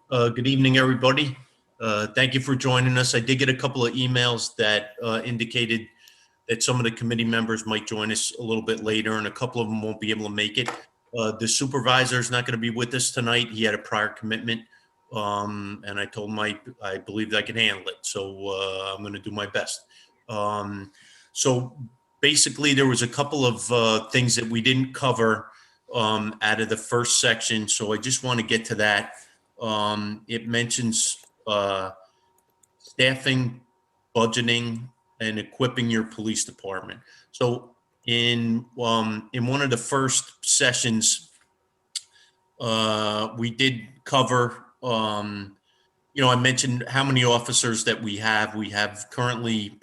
Good evening, everybody. Thank you for joining us. I did get a couple of emails that indicated that some of the committee members might join us a little bit later, and a couple of them won't be able to make it. The supervisor is not going to be with us tonight. He had a prior commitment, and I told him I believed I could handle it, so I'm going to do my best. So basically, there was a couple of things that we didn't cover out of the first section, so I just want to get to that. It mentions staffing, budgeting, and equipping your police department. So in one of the first sessions, we did cover. I mentioned how many officers that we have. We have currently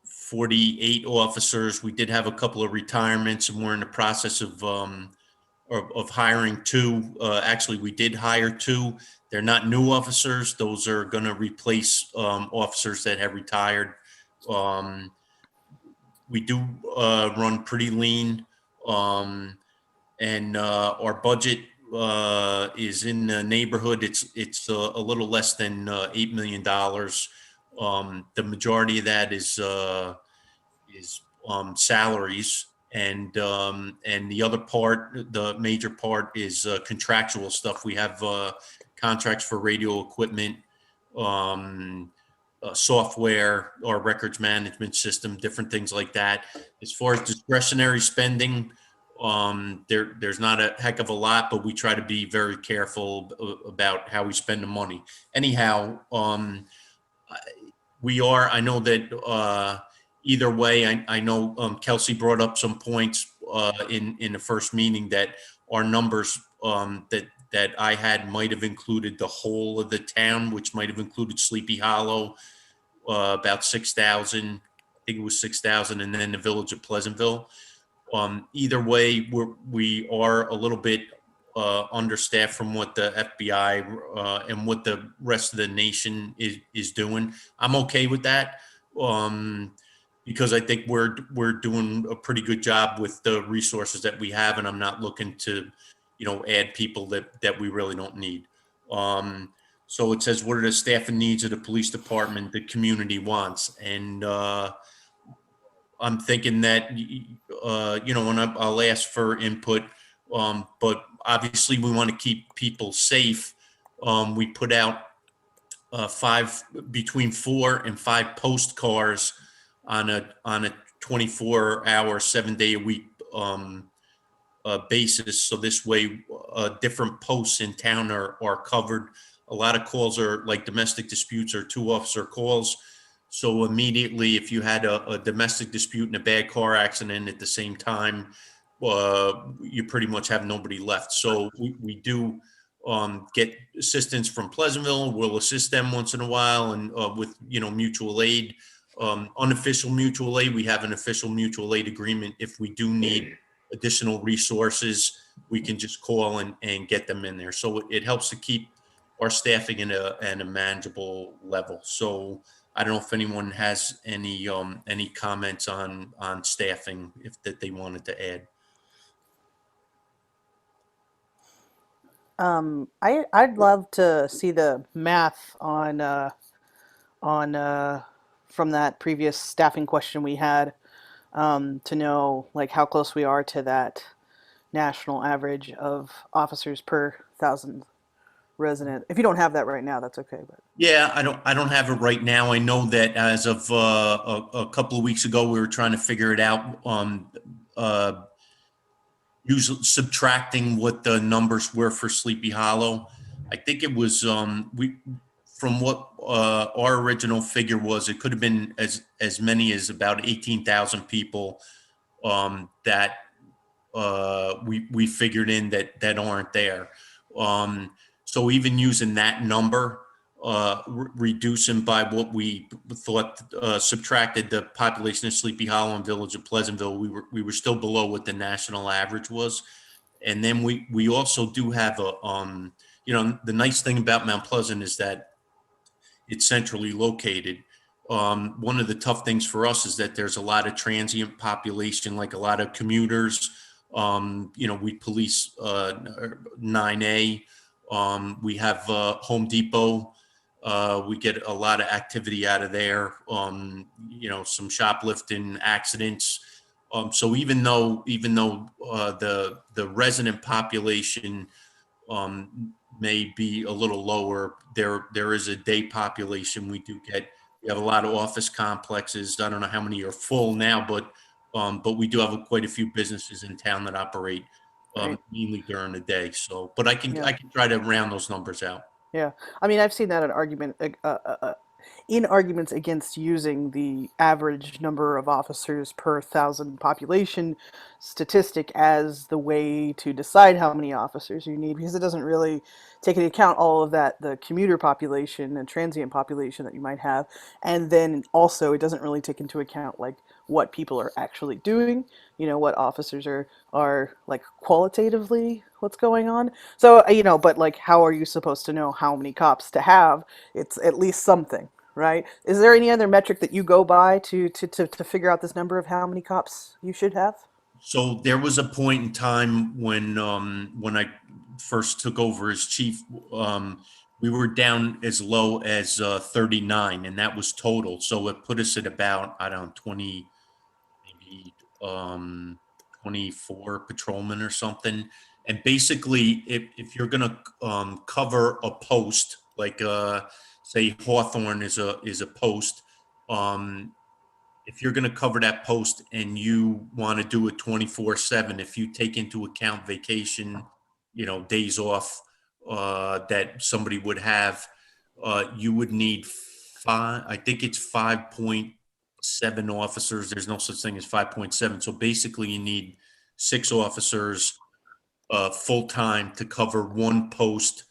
48 officers. We did have a couple of retirements, and we're in the process of hiring two. Actually, we did hire two. They're not new officers. Those are going to replace officers that have retired. We do run pretty lean, and our budget is in the neighborhood. It's a little less than $8 million. The majority of that is salaries, and the other part, the major part, is contractual stuff. We have contracts for radio equipment, software, or records management system, different things like that. As far as discretionary spending, there's not a heck of a lot, but we try to be very careful about how we spend the money. Anyhow, I know that either way, I know Kelsey brought up some points in the first meeting that our numbers that I had might have included the whole of the town, which might have included Sleepy Hollow, about 6,000. I think it was 6,000, and then the village of Pleasantville. Either way, we are a little bit understaffed from what the FBI and what the rest of the nation is doing. I'm okay with that, because I think we're doing a pretty good job with the resources that we have, and I'm not looking to, add people that we really don't need. So it says, what are the staffing needs of the police department the community wants? And I'm thinking that, and I'll ask for input, but obviously we want to keep people safe. We put out between 4 and 5 postcards on a 24-hour, 7-day-a-week basis. So this way, different posts in town are covered. A lot of calls are like domestic disputes or 2-officer calls. So immediately, if you had a domestic dispute and a bad car accident at the same time, you pretty much have nobody left. So we do get assistance from Pleasantville. We'll assist them once in a while, and with mutual aid, unofficial mutual aid. We have an official mutual aid agreement. If we do need additional resources, we can just call and get them in there. So it helps to keep our staffing in a manageable level. So I don't know if anyone has any comments on staffing that they wanted to add. I'd love to see the math on from that previous staffing question we had, to know like how close we are to that national average of officers per 1,000 resident. If you don't have that right now, that's okay. But Yeah, I don't have it right now. I know that as of a couple of weeks ago, we were trying to figure it out. Usually subtracting what the numbers were for Sleepy Hollow. I think it was from what our original figure was, it could have been as many as about 18,000 people that we figured in that aren't there. So even using that number, reducing by what we thought, subtracted the population of Sleepy Hollow and Village of Pleasantville, we were still below what the national average was. And then we also do have the nice thing about Mount Pleasant is that it's centrally located. One of the tough things for us is that there's a lot of transient population, like a lot of commuters. We police 9A. We have Home Depot. We get a lot of activity out of there. Some shoplifting accidents. So even though the resident population may be a little lower, there is a day population. We have a lot of office complexes. I don't know how many are full now, but we do have quite a few businesses in town that operate Right. mainly during the day. So, but I can Yeah. I can try to round those numbers out. Yeah. I mean, I've seen that in arguments against using the average number of officers per thousand population statistic as the way to decide how many officers you need, because it doesn't really take into account all of that, the commuter population and transient population that you might have. And then also it doesn't really take into account like what people are actually doing, what officers are like qualitatively what's going on. So, but like, how are you supposed to know how many cops to have? It's at least something, right? Is there any other metric that you go by to figure out this number of how many cops you should have? So there was a point in time when I first took over as chief, we were down as low as 39, and that was total. So it put us at about, I don't know, 20, maybe 24 patrolmen or something. And basically, if you're going to cover a post, like say Hawthorne is a post, um, if you're going to cover that post and you want to do it 24/7, if you take into account vacation, days off that somebody would have, you would need five. I think it's 5.7 officers. There's no such thing as 5.7. So basically, you need six officers full time to cover one post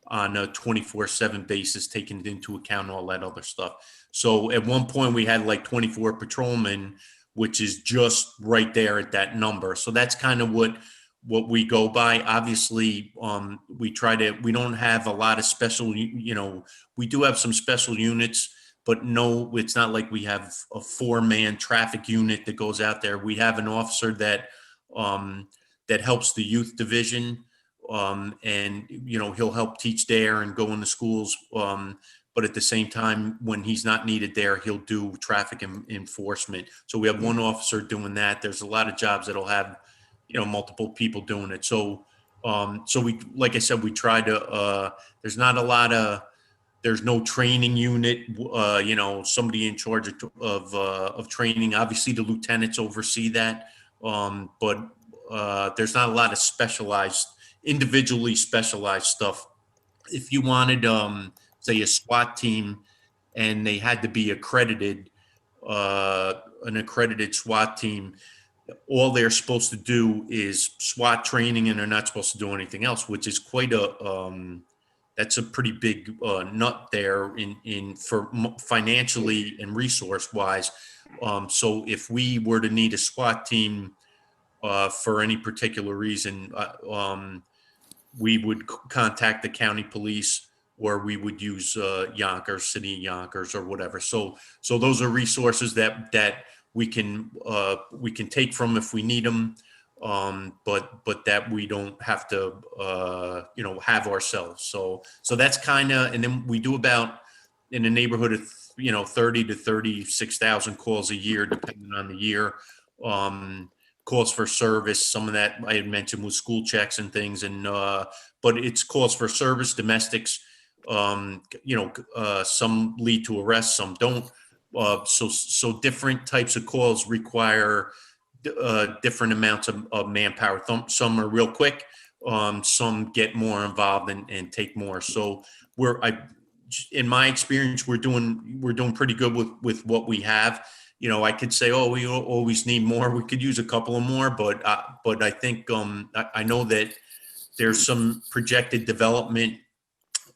on a 24/7 basis, taking into account all that other stuff. So at one point we had like 24 patrolmen, which is just right there at that number. So that's kind of what we go by. Obviously, we don't have a lot of special, we do have some special units, but no, it's not like we have a four-man traffic unit that goes out there. We have an officer um, that helps the youth division, and he'll help teach there and go into schools. But at the same time, when he's not needed there, he'll do traffic enforcement. So we have Yeah. one officer doing that. There's a lot of jobs that'll have multiple people doing it. So we, like I said, we try to. There's not a lot of. There's no training unit, somebody in charge of training. Obviously, the lieutenants oversee that, but there's not a lot of individually specialized stuff. If you wanted, say, a SWAT team, and they had to be an accredited SWAT team, all they're supposed to do is SWAT training, and they're not supposed to do anything else, which is quite that's a pretty big nut there in for financially and resource wise. So if we were to need a SWAT team for any particular reason, we would contact the county police, or we would use Yonkers, City of Yonkers, or whatever. So those are resources that we can take from if we need them, but that we don't have to have ourselves. So that's kind of, and then we do about in the neighborhood of 30 to 36,000 calls a year, depending on the year. Um, Calls for service. Some of that I had mentioned was school checks and things, and but it's calls for service, domestics. Some lead to arrests, some don't. So different types of calls require different amounts of manpower. Some are real quick. Some get more involved and take more. So in my experience, we're doing pretty good with what we have. I could say, oh, we always need more. We could use a couple of more, but I think I know that there's some projected development,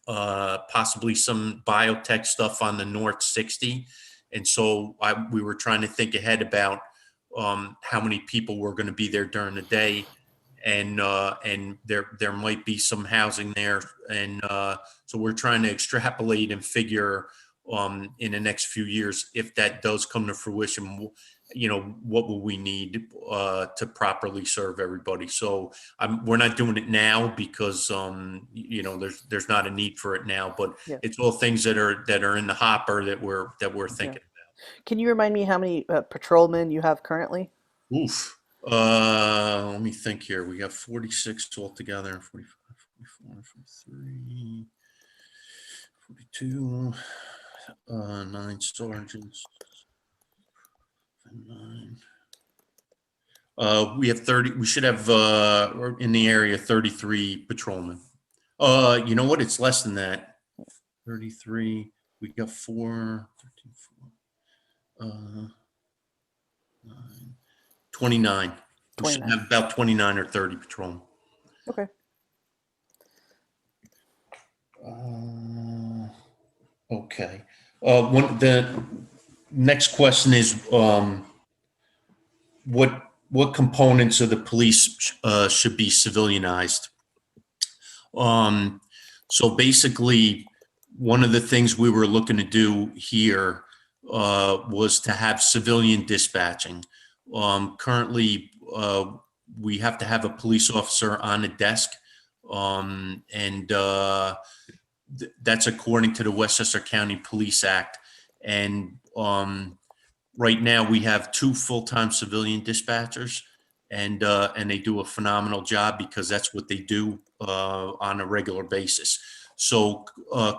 possibly some biotech stuff on the North 60, and so we were trying to think ahead about how many people were going to be there during the day, and there might be some housing there, and so we're trying to extrapolate and figure in the next few years if that does come to fruition, what will we need to properly serve everybody? So we're not doing it now because there's not a need for it now, but Yeah. it's all things that are in the hopper that we're thinking Can you remind me how many patrolmen you have currently? about. Oof. Let me think here. We got 46 altogether. 45, 44, 43, 42, 9 sergeants, 9. We have 30. We should have in the area 33 patrolmen. You know what? It's less than that. 33. We got 4, 13, 4, 9, 29. We should 29. have about 29 or 30 patrolmen. Okay. Okay. The next question is what components of the police should be civilianized? So basically, one of the things we were looking to do here was to have civilian dispatching. Currently, we have to have a police officer on a desk, and that's according to the Westchester County Police Act. And right now, we have 2 full-time civilian dispatchers, and they do a phenomenal job because that's what they do on a regular basis. So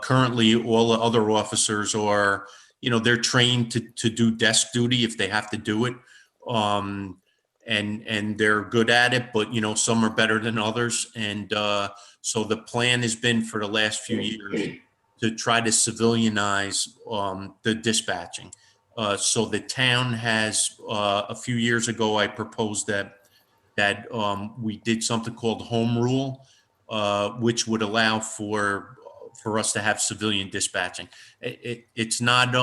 currently, all the other officers are, they're trained to do desk duty if they have to do it, and they're good at it. But some are better than others, and so the plan has been for the last few years to try to civilianize the dispatching. So the town has a few years ago, I proposed that we did something called home rule, which would allow for us to have civilian dispatching. It's not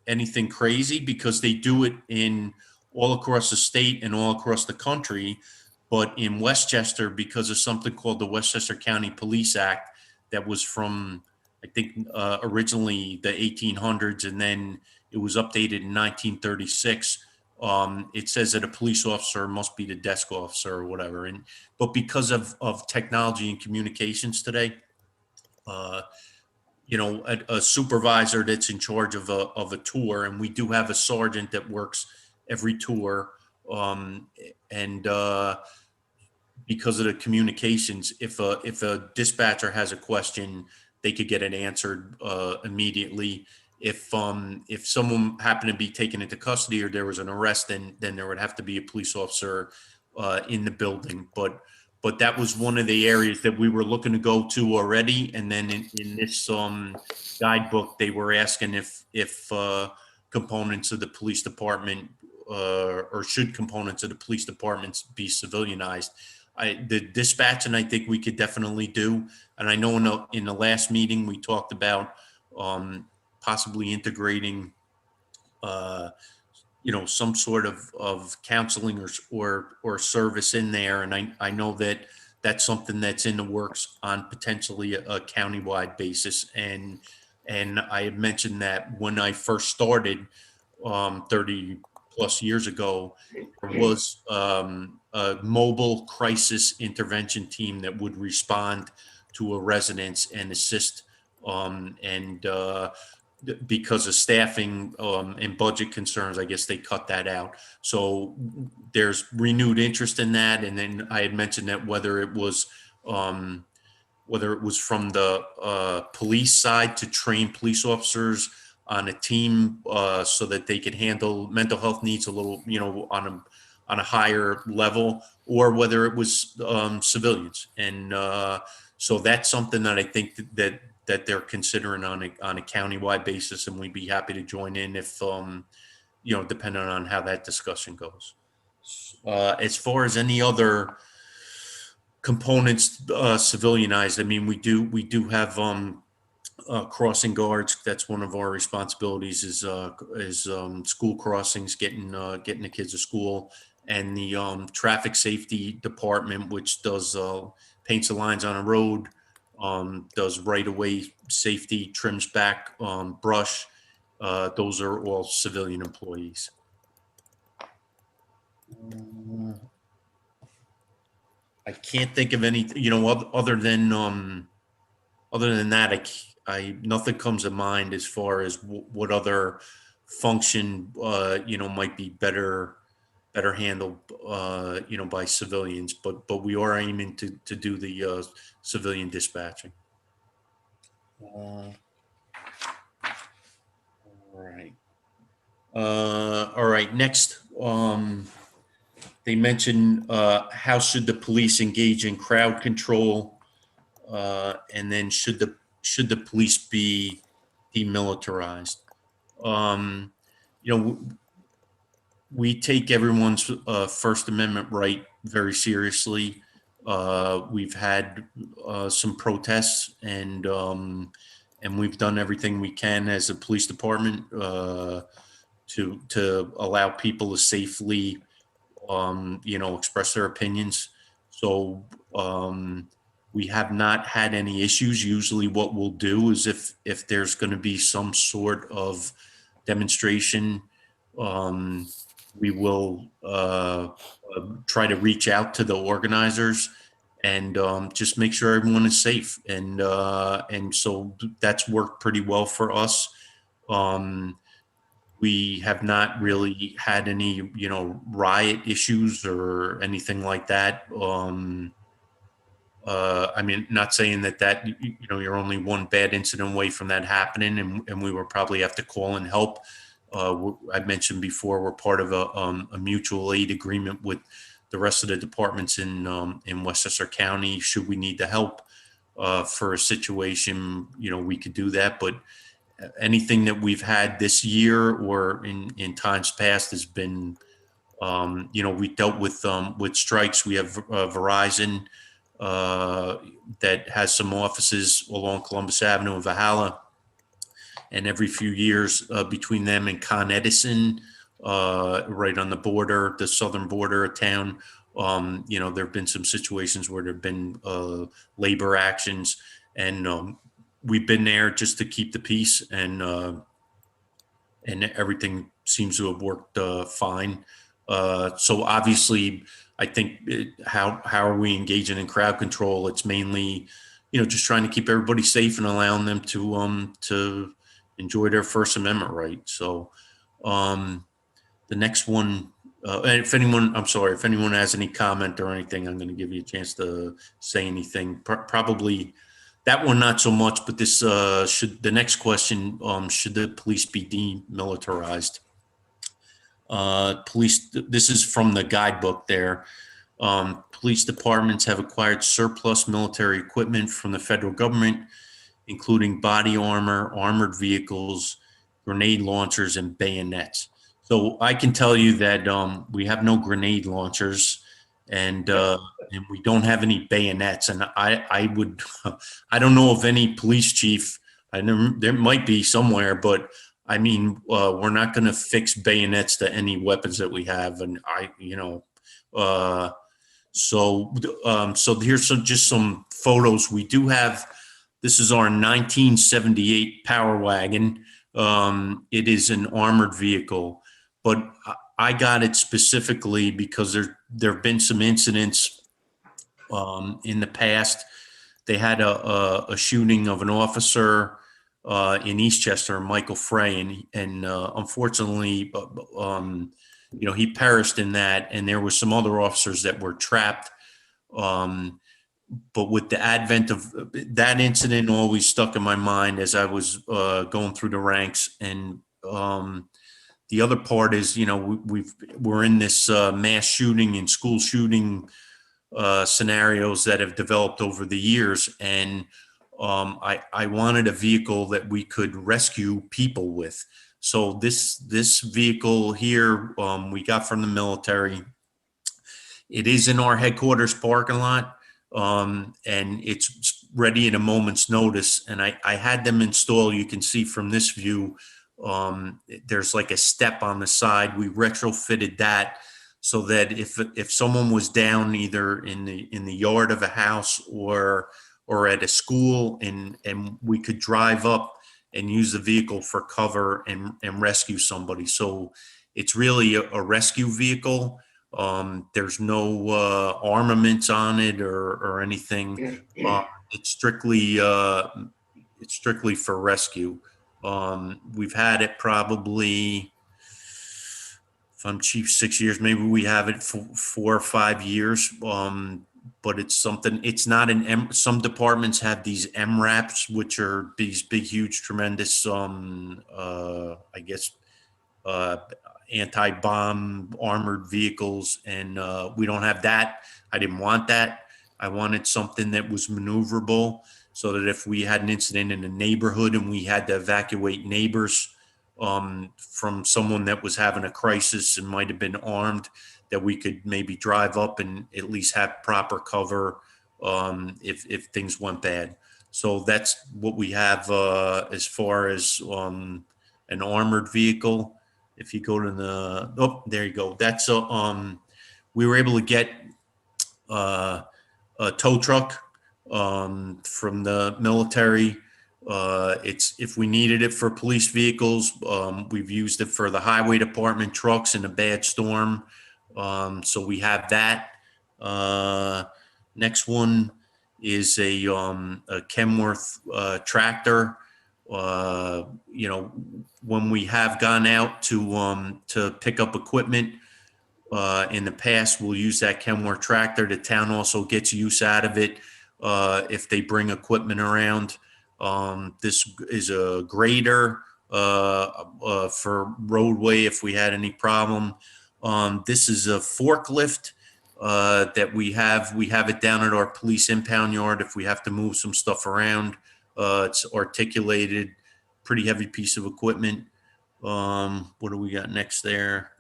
anything crazy because they do it in all across the state and all across the country. But in Westchester, because of something called the Westchester County Police Act, that was from, I think, originally the 1800s, and then it was updated in 1936. It says that a police officer must be the desk officer or whatever. But because of technology and communications today, uh, a supervisor that's in charge of a tour, and we do have a sergeant that works every tour, and because of the communications, if a dispatcher has a question, they could get it answered immediately. If someone happened to be taken into custody or there was an arrest, then there would have to be a police officer in the building. But that was one of the areas that we were looking to go to already. And then in this guidebook, they were asking if components of the police department or should components of the police departments be civilianized. The dispatch, and I think we could definitely do. And I know in the last meeting we talked about possibly integrating, some sort of counseling or service in there. And I know that that's something that's in the works on potentially a countywide basis. And I had mentioned that when I first started 30 plus years ago, there was a mobile crisis intervention team that would respond to a residence and assist. And because of staffing and budget concerns, I guess they cut that out. So there's renewed interest in that. And then I had mentioned that whether it was from the police side to train police officers on a team so that they could handle mental health needs a little, on a higher level, or whether it was civilians. And so that's something that I think that they're considering on a countywide basis, and we'd be happy to join in if depending on how that discussion goes. As far as any other components civilianized, I mean, we do have crossing guards. That's one of our responsibilities is school crossings, getting the kids to school, and the traffic safety department, which does paints the lines on a road, does right-of-way safety, trims back brush. Those are all civilian employees. I can't think of any, other than that, nothing comes to mind as far as what other function, might be better handled, by civilians. But we are aiming to do the civilian dispatching. All right. All right. Next, they mentioned how should the police engage in crowd control, and then should the police be demilitarized? Um, you know, we take everyone's First Amendment right very seriously. We've had some protests, and we've done everything we can as a police department to allow people to safely, express their opinions. So we have not had any issues. Usually, what we'll do is if there's going to be some sort of demonstration, we will try to reach out to the organizers and just make sure everyone is safe. And so that's worked pretty well for us. Um, we have not really had any, riot issues or anything like that. I mean, not saying that you're only one bad incident away from that happening, and we will probably have to call and help. I mentioned before we're part of a mutual aid agreement with the rest of the departments in Westchester County. Should we need the help for a situation, we could do that. But anything that we've had this year or in times past has been, we dealt with strikes. We have Verizon that has some offices along Columbus Avenue in Valhalla, and every few years between them and Con Edison, right on the border, the southern border of town, there have been some situations where there have been labor actions, and we've been there just to keep the peace, and everything seems to have worked fine. So obviously, I think how are we engaging in crowd control? It's mainly, just trying to keep everybody safe and allowing them to enjoy their First Amendment right. So the next one, and if anyone has any comment or anything, I'm going to give you a chance to say anything. Probably that one not so much, but this the next question, should the police be demilitarized? Police. This is from the guidebook there. Police departments have acquired surplus military equipment from the federal government, including body armor, armored vehicles, grenade launchers, and bayonets. So I can tell you that we have no grenade launchers, and we don't have any bayonets. And I would, I don't know of any police chief. There might be somewhere, but I mean, we're not going to fix bayonets to any weapons that we have. And uh, so here's just some photos. We do have. This is our 1978 Power Wagon. It is an armored vehicle, but I got it specifically because there have been some incidents in the past. They had a shooting of an officer in Eastchester, Michael Frey, and unfortunately, he perished in that. And there were some other officers that were trapped. But with the advent of that incident, always stuck in my mind as I was going through the ranks. And the other part is, we're in this mass shooting and school shooting scenarios that have developed over the years, and I wanted a vehicle that we could rescue people with. So this vehicle here, we got from the military. It is in our headquarters parking lot, and it's ready at a moment's notice. And I had them install. You can see from this view, there's like a step on the side. We retrofitted that so that if someone was down either in the yard of a house or at a school, and we could drive up and use the vehicle for cover and rescue somebody. So it's really a rescue vehicle. There's no armaments on it or anything. It's strictly for rescue. We've had it probably, if I'm chief, 6 years. Maybe we have it for 4 or 5 years. But it's something. It's not an M. Some departments have these MRAPs, which are these big, huge, tremendous. I guess uh, anti-bomb armored vehicles, and we don't have that. I didn't want that. I wanted something that was maneuverable, so that if we had an incident in a neighborhood and we had to evacuate neighbors from someone that was having a crisis and might have been armed, that we could maybe drive up and at least have proper cover if things went bad. So that's what we have as far as an armored vehicle. If you go to the, oh, there you go. That's we were able to get uh, a tow truck from the military. It's, if we needed it for police vehicles, we've used it for the highway department trucks in a bad storm. So we have that. Uh, Next one is a Kenworth tractor. You know, when we have gone out to pick up equipment in the past, we'll use that Kenworth tractor. The town also gets use out of it if they bring equipment around. This is a grader for roadway if we had any problem. This is a forklift that we have. We have it down at our police impound yard if we have to move some stuff around. It's articulated, pretty heavy piece of equipment. What do we got next there?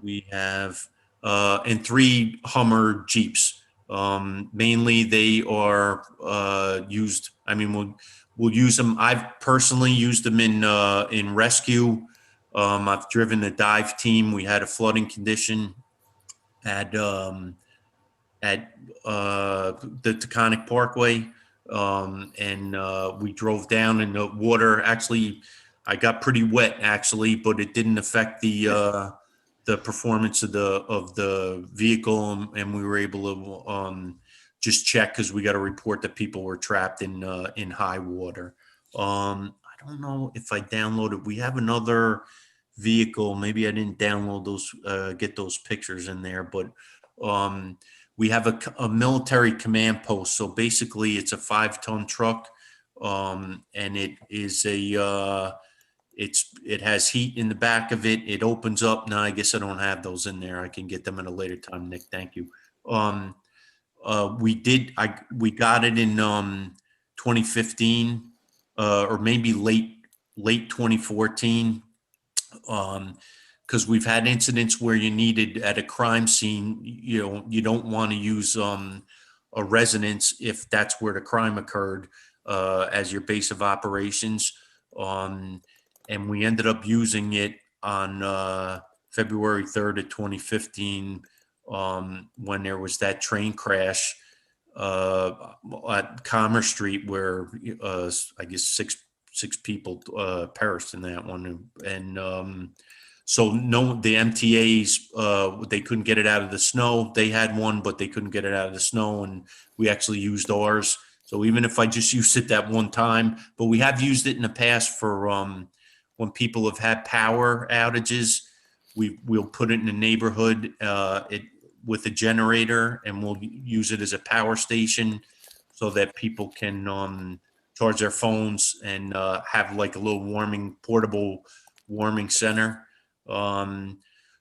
We have and 3 Hummer Jeeps. Mainly they are used. I mean, we'll use them. I've personally used them in rescue. I've driven a dive team. We had a flooding condition at at the Taconic Parkway, and we drove down in the water. Actually, I got pretty wet actually, but it didn't affect the performance of the vehicle, and we were able to just check because we got a report that people were trapped in high water. I don't know if I downloaded. We have another vehicle. Maybe I didn't download those, get those pictures in there, but um, we have a military command post. So basically, it's a 5-ton truck, and it is it has heat in the back of it. It opens up. Now, I guess I don't have those in there. I can get them at a later time, Nick. Thank you. Um, we got it in 2015, or maybe late 2014. Because we've had incidents where you needed at a crime scene, you know, you don't want to use a residence if that's where the crime occurred as your base of operations. Um, and we ended up using it on February 3rd of 2015 when there was that train crash at Commerce Street where I guess six people perished in that one, and so no, the MTAs they couldn't get it out of the snow. They had one, but they couldn't get it out of the snow, and we actually used ours. So even if I just used it that one time, but we have used it in the past for when people have had power outages, we'll put it in a neighborhood with a generator, and we'll use it as a power station so that people can charge their phones and have like a little portable warming center.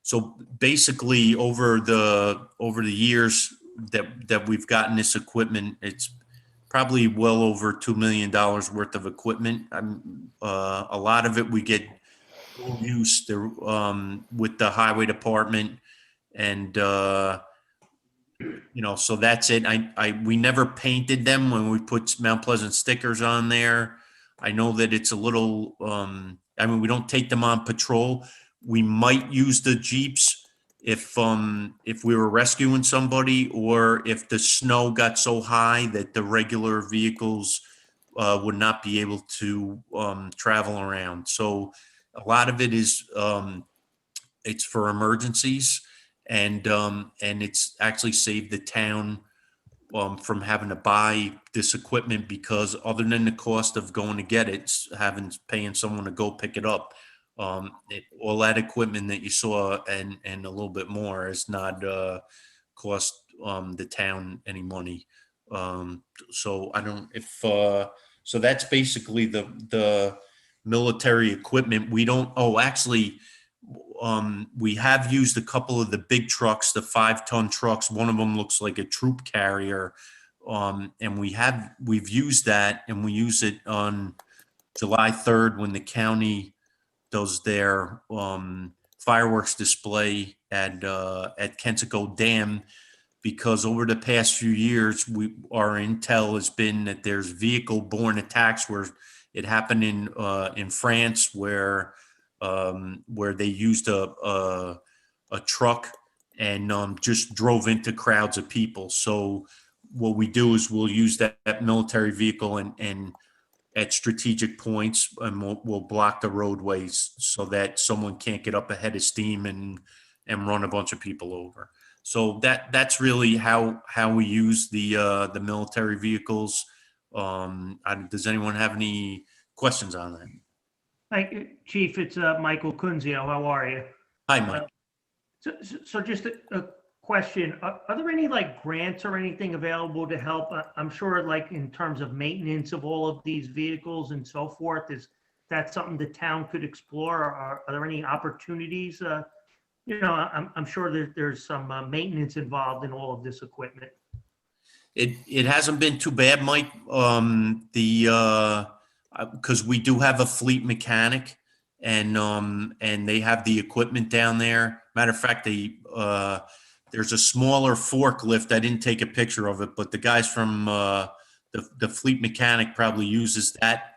So basically, over the years that we've gotten this equipment, it's probably well over $2 million worth of equipment. A lot of it we get dual use there, with the highway department, and you know, so that's it. We never painted them when we put Mount Pleasant stickers on there. I know that it's a little, I mean, we don't take them on patrol. We might use the Jeeps if we were rescuing somebody, or if the snow got so high that the regular vehicles would not be able to travel around. So a lot of it is it's for emergencies, and it's actually saved the town from having to buy this equipment, because other than the cost of going to get it, paying someone to go pick it up, all that equipment that you saw and a little bit more has not cost the town any money. So I don't if so that's basically the military equipment. We don't. Oh, actually, we have used a couple of the big trucks, the 5-ton trucks. One of them looks like a troop carrier, and we've used that, and we use it on July 3rd when the county does their fireworks display at Kensico Dam. Because over the past few years, our intel has been that there's vehicle-borne attacks, where it happened in France, where they used a truck and just drove into crowds of people. So what we do is we'll use that military vehicle and at strategic points, and we'll block the roadways so that someone can't get up ahead of steam and run a bunch of people over. So that's really how we use the military vehicles. Does anyone have any questions on that? Hi, Chief. It's Michael Kunzio. How are you? Hi, Mike. So just a question. Are there any like grants or anything available to help? I'm sure like in terms of maintenance of all of these vehicles and so forth, is that something the town could explore? Are there any opportunities? I'm sure that there's some maintenance involved in all of this equipment. It hasn't been too bad, Mike. Because we do have a fleet mechanic, and they have the equipment down there. Matter of fact, there's a smaller forklift. I didn't take a picture of it, but the guys from the fleet mechanic probably uses that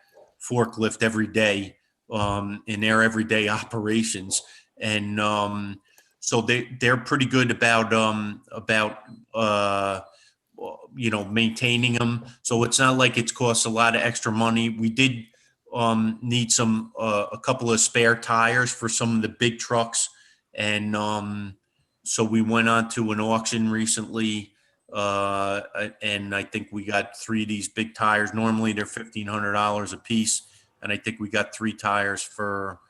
forklift every day in their everyday operations, and so they're pretty good about maintaining them. So it's not like it's cost a lot of extra money. We did need a couple of spare tires for some of the big trucks, and so we went on to an auction recently, and I think we got 3 of these big tires. Normally they're $1,500 a piece, and I think we got 3 tires for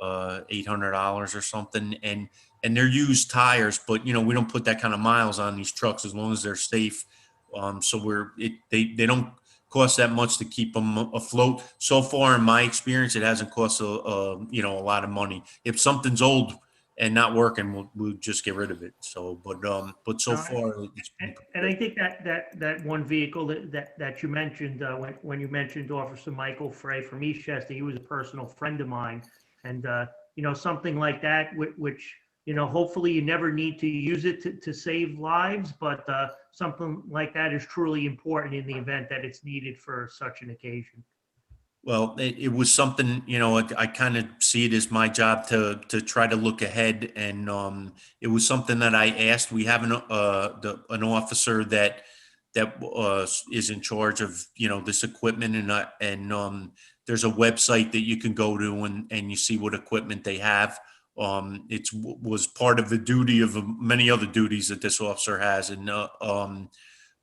$800 or something. And they're used tires, but we don't put that kind of miles on these trucks as long as they're safe. So they don't cost that much to keep them afloat. So far, in my experience, it hasn't cost a lot of money. If something's old and not working, we'll just get rid of it. So, but so far, it's been and I think that one vehicle that you mentioned when you mentioned Officer Michael Frey from Eastchester, he was a personal friend of mine, and something like that, which hopefully you never need to use it to save lives, but something like that is truly important in the event that it's needed for such an occasion. Well, it was something, I kind of see it as my job to try to look ahead. And it was something that I asked. We have an officer that is in charge of, this equipment. And there's a website that you can go to and you see what equipment they have. It was part of the duty of many other duties that this officer has. And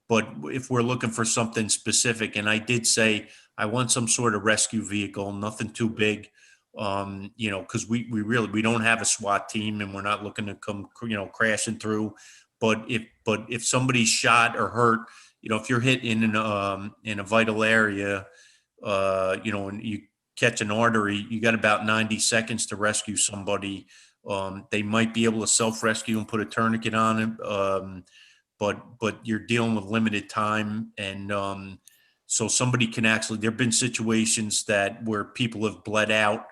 but if we're looking for something specific, and I did say I want some sort of rescue vehicle, nothing too big, because we don't have a SWAT team, and we're not looking to come crashing through. But if somebody's shot or hurt, if you're hit in a vital area, and you catch an artery, you got about 90 seconds to rescue somebody. They might be able to self-rescue and put a tourniquet on it. But you're dealing with limited time, and so somebody can actually. There've been situations where people have bled out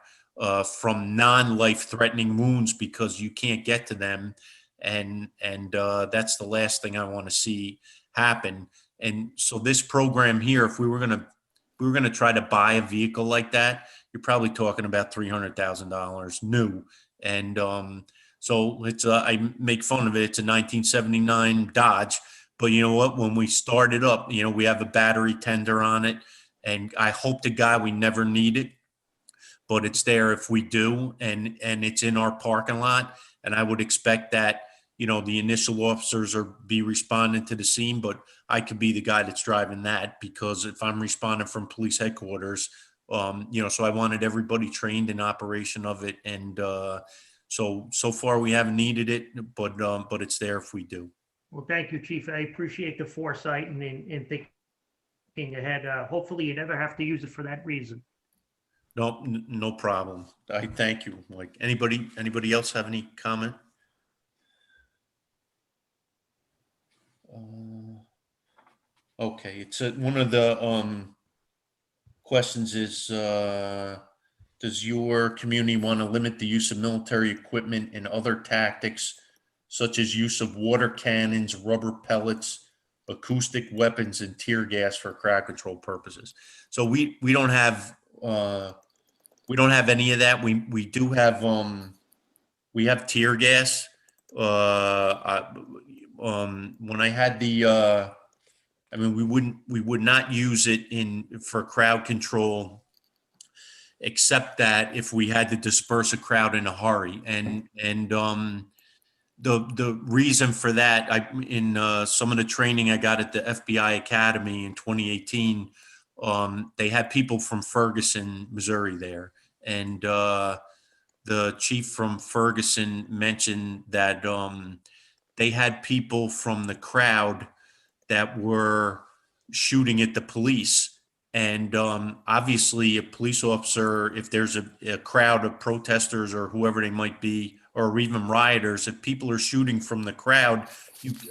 from non-life-threatening wounds because you can't get to them, and that's the last thing I want to see happen. And so this program here, if we were gonna try to buy a vehicle like that, you're probably talking about $300,000 new, and so it's I make fun of it. It's a 1979 Dodge, but you know what? When we start it up, we have a battery tender on it, and I hope to God we never need it, but it's there if we do, and it's in our parking lot, and I would expect that the initial officers be responding to the scene, but I could be the guy that's driving that, because if I'm responding from police headquarters, so I wanted everybody trained in operation of it. And so far we haven't needed it, but it's there if we do. Well, thank you, Chief. I appreciate the foresight and thinking ahead. Hopefully you never have to use it for that reason. No problem. I thank you. Like, anybody else have any comment? Okay, it's one of the questions is, does your community want to limit the use of military equipment and other tactics, such as use of water cannons, rubber pellets, acoustic weapons, and tear gas for crowd control purposes? So we don't have any of that. We do have we have tear gas. When I had the we would not use it for crowd control, except that if we had to disperse a crowd in a hurry. And the reason for that, in some of the training I got at the FBI Academy in 2018, they had people from Ferguson, Missouri there. And the chief from Ferguson mentioned that they had people from the crowd that were shooting at the police. And obviously a police officer, if there's a crowd of protesters or whoever they might be, or even rioters, if people are shooting from the crowd,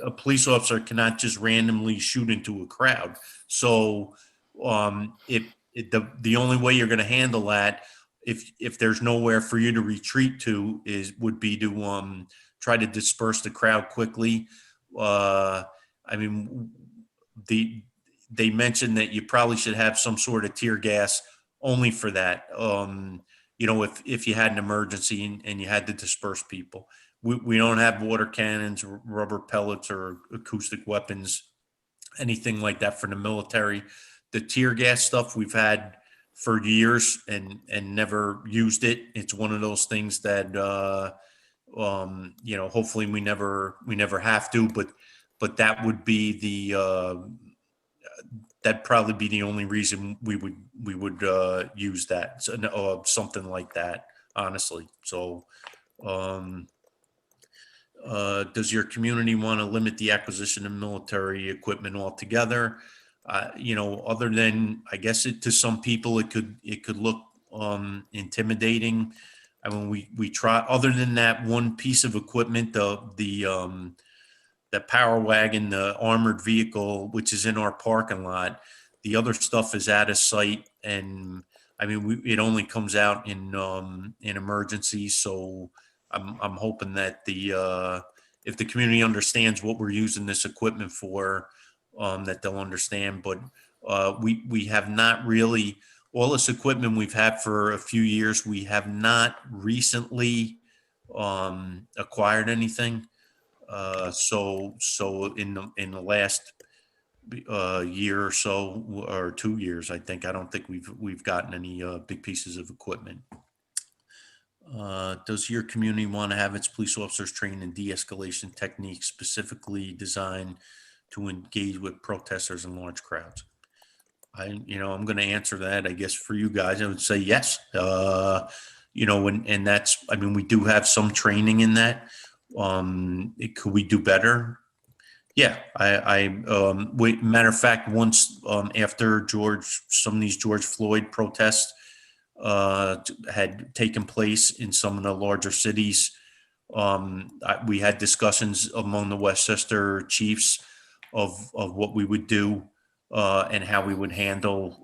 a police officer cannot just randomly shoot into a crowd. So the only way you're going to handle that, if there's nowhere for you to retreat to, would be to try to disperse the crowd quickly. They mentioned that you probably should have some sort of tear gas only for that. If you had an emergency and you had to disperse people. We don't have water cannons, rubber pellets, or acoustic weapons, anything like that for the military. The tear gas stuff we've had for years and never used it. It's one of those things that hopefully we never have to, but that would be that'd probably be the only reason we would use that, something like that, honestly. So does your community want to limit the acquisition of military equipment altogether? Other than, I guess, to some people it could look intimidating. I mean, we try, other than that one piece of equipment, the power wagon, the armored vehicle, which is in our parking lot. The other stuff is out of sight, and I mean, it only comes out in emergencies. So I'm hoping that if the community understands what we're using this equipment for, that they'll understand. But we have not really, all this equipment we've had for a few years. We have not recently acquired anything. So in the last year or so, or 2 years, I don't think we've gotten any big pieces of equipment. Does your community want to have its police officers trained in de-escalation techniques specifically designed to engage with protesters and large crowds? I'm going to answer that, I guess, for you guys. I would say yes. And that's, I mean, we do have some training in that. Could we do better? Yeah, matter of fact, once after some of these George Floyd protests had taken place in some of the larger cities, we had discussions among the Westchester chiefs of what we would do and how we would handle,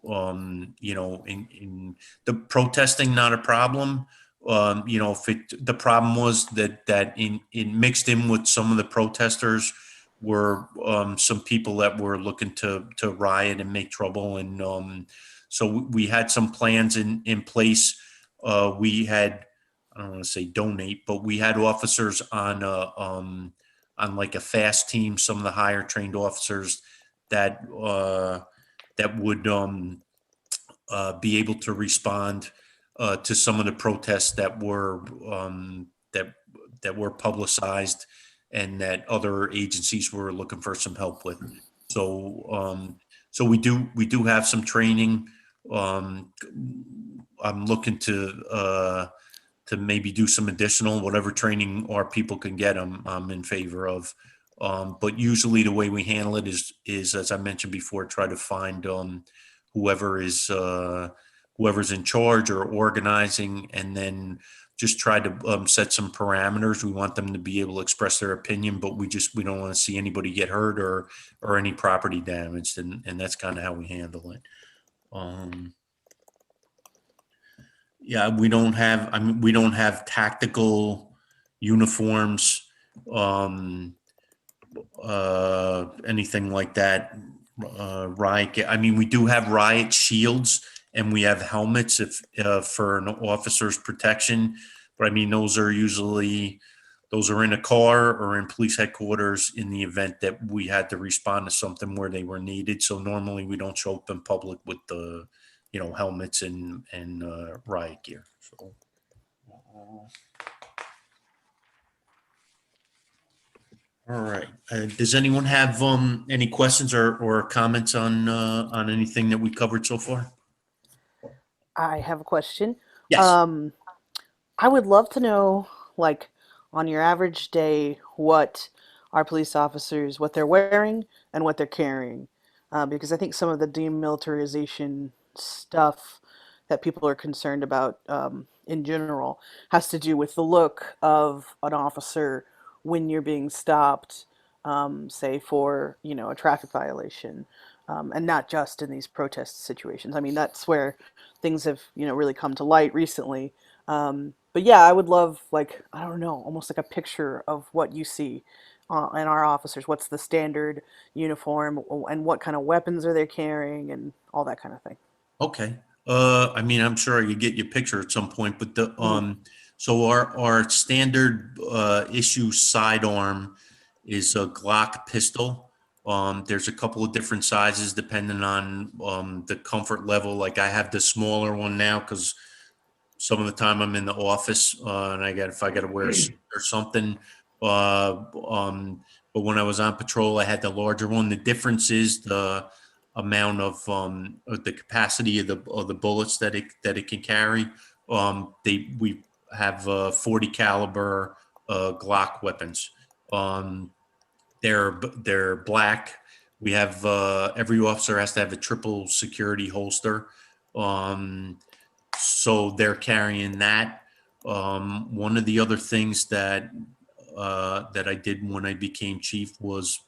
in the protesting, not a problem. If the problem was that it mixed in with some of the protesters were some people that were looking to riot and make trouble. And so we had some plans in place. We had, I don't want to say donate, but we had officers on like a fast team, some of the higher trained officers that would be able to respond to some of the protests that were publicized, that other agencies were looking for some help with. So we do have some training. I'm looking to maybe do some additional, whatever training our people can get. I'm in favor of. But usually the way we handle it is as I mentioned before, try to find whoever is whoever's in charge or organizing, and then just try to set some parameters. We want them to be able to express their opinion, but we don't want to see anybody get hurt or any property damaged, and that's kind of how we handle it. Yeah, we don't have, I mean, we don't have tactical uniforms, anything like that. I mean, we do have riot shields and we have helmets for an officer's protection, but I mean, those are in a car or in police headquarters in the event that we had to respond to something where they were needed. So normally we don't show up in public with the, helmets and riot gear. So. All right. Does anyone have any questions or comments on anything that we covered so far? I have a question. Yes. I would love to know, like, on your average day, what our police officers, what they're wearing and what they're carrying. Because I think some of the demilitarization stuff that people are concerned about in general has to do with the look of an officer when you're being stopped, say for, a traffic violation, and not just in these protest situations. I mean, that's where things have, really come to light recently. But yeah, I would love, like, I don't know, almost like a picture of what you see in our officers. What's the standard uniform, and what kind of weapons are they carrying, and all that kind of thing. Okay. I mean, I'm sure I could get you a picture at some point, but Mhm. so our standard issue sidearm is a Glock pistol. There's a couple of different sizes depending on the comfort level. Like I have the smaller one now because some of the time I'm in the office and if I got to wear a suit or something. Uh, um, but when I was on patrol, I had the larger one. The difference is the amount of the capacity of the bullets that it can carry. We have 40 caliber Glock weapons. Um, they're black. We have every officer has to have a triple security holster. Um, so they're carrying that. One of the other things that I did when I became chief was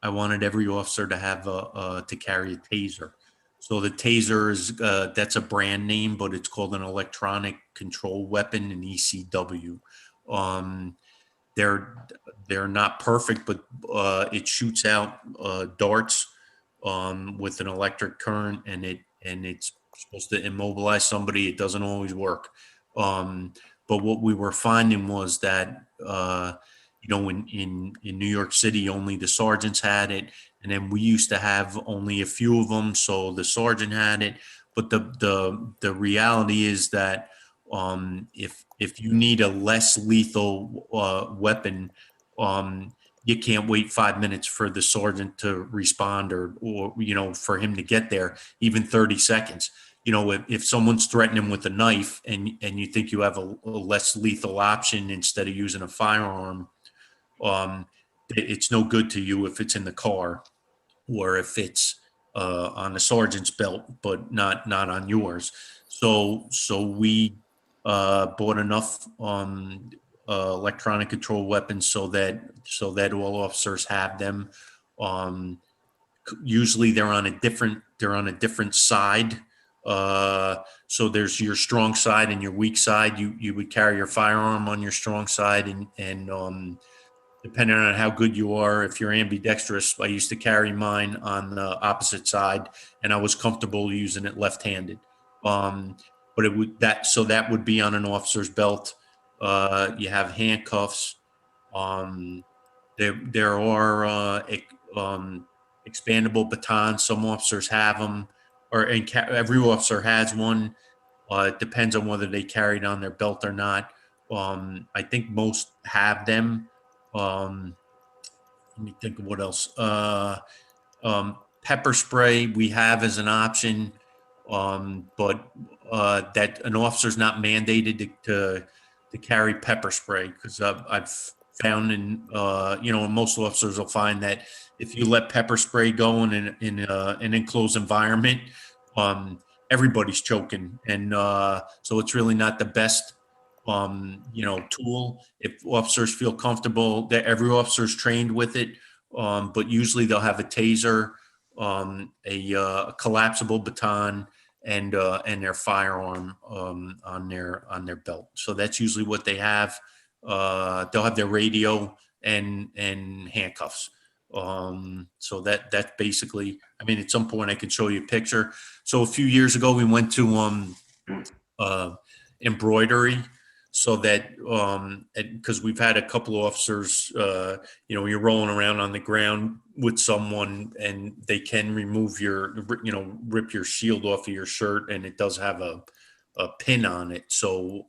I wanted every officer to have to carry a taser. So the taser is that's a brand name, but it's called an electronic control weapon, an ECW. Um, they're they're not perfect, but it shoots out darts with an electric current, and it's supposed to immobilize somebody. It doesn't always work. But what we were finding was that in New York City, only the sergeants had it, and then we used to have only a few of them, so the sergeant had it. But the reality is that if you need a less lethal weapon, you can't wait 5 minutes for the sergeant to respond or for him to get there, even 30 seconds. If someone's threatening with a knife and you think you have a less lethal option instead of using a firearm, um, it's no good to you if it's in the car or if it's on the sergeant's belt, but not on yours. So we bought enough electronic control weapons so that all officers have them. Um, Usually they're on a different side. So there's your strong side and your weak side. You would carry your firearm on your strong side, and depending on how good you are, if you're ambidextrous, I used to carry mine on the opposite side, and I was comfortable using it left-handed. Um, but that would be on an officer's belt. You have handcuffs. Um, there are expandable batons. Some officers have them, every officer has one. It depends on whether they carry it on their belt or not. I think most have them. Let me think of what else. Pepper spray we have as an option, but that an officer's not mandated to carry pepper spray, because I've found most officers will find that if you let pepper spray go in an enclosed environment, everybody's choking, and so it's really not the best tool. If officers feel comfortable, that every officer's trained with it, but usually they'll have a taser, a collapsible baton, and their firearm on their belt. So that's usually what they have. They'll have their radio and handcuffs. So that's basically. I mean, at some point I can show you a picture. So a few years ago we went to embroidery, so that because we've had a couple of officers, you're rolling around on the ground with someone and they can remove rip your shield off of your shirt, and it does have a pin on it. So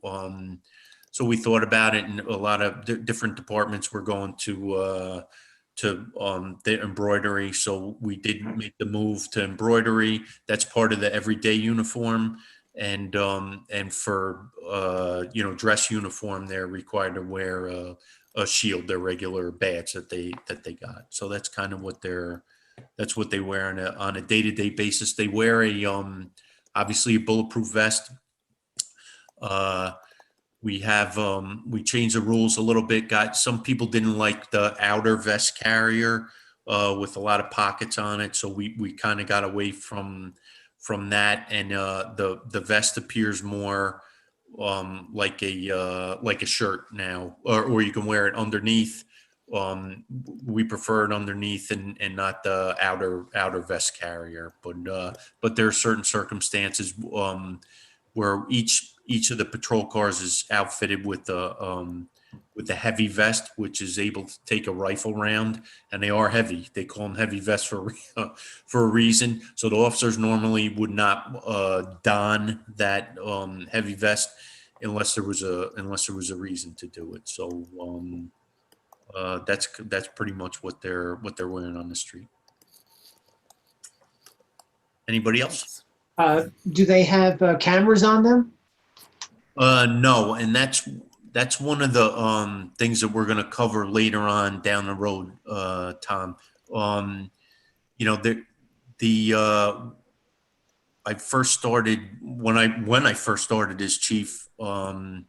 we thought about it, and a lot of different departments were going to the embroidery. So we did make the move to embroidery. That's part of the everyday uniform. And for dress uniform, they're required to wear a shield, their regular badge that they got. So that's kind of what they wear on a day-to-day basis. They wear obviously a bulletproof vest. We changed the rules a little bit. Some people didn't like the outer vest carrier with a lot of pockets on it, so we kind of got away from that, and the vest appears more like a shirt now, or you can wear it underneath. We prefer it underneath and not the outer vest carrier, but there are certain circumstances where each of the patrol cars is outfitted with the heavy vest, which is able to take a rifle round, and they are heavy. They call them heavy vests for a reason. So the officers normally would not don that heavy vest unless there was a reason to do it. So that's pretty much what they're wearing on the street. Anybody else? Do they have cameras on them? No, and that's one of the things that we're going to cover later on down the road, Tom. I first started when I first started as chief. Body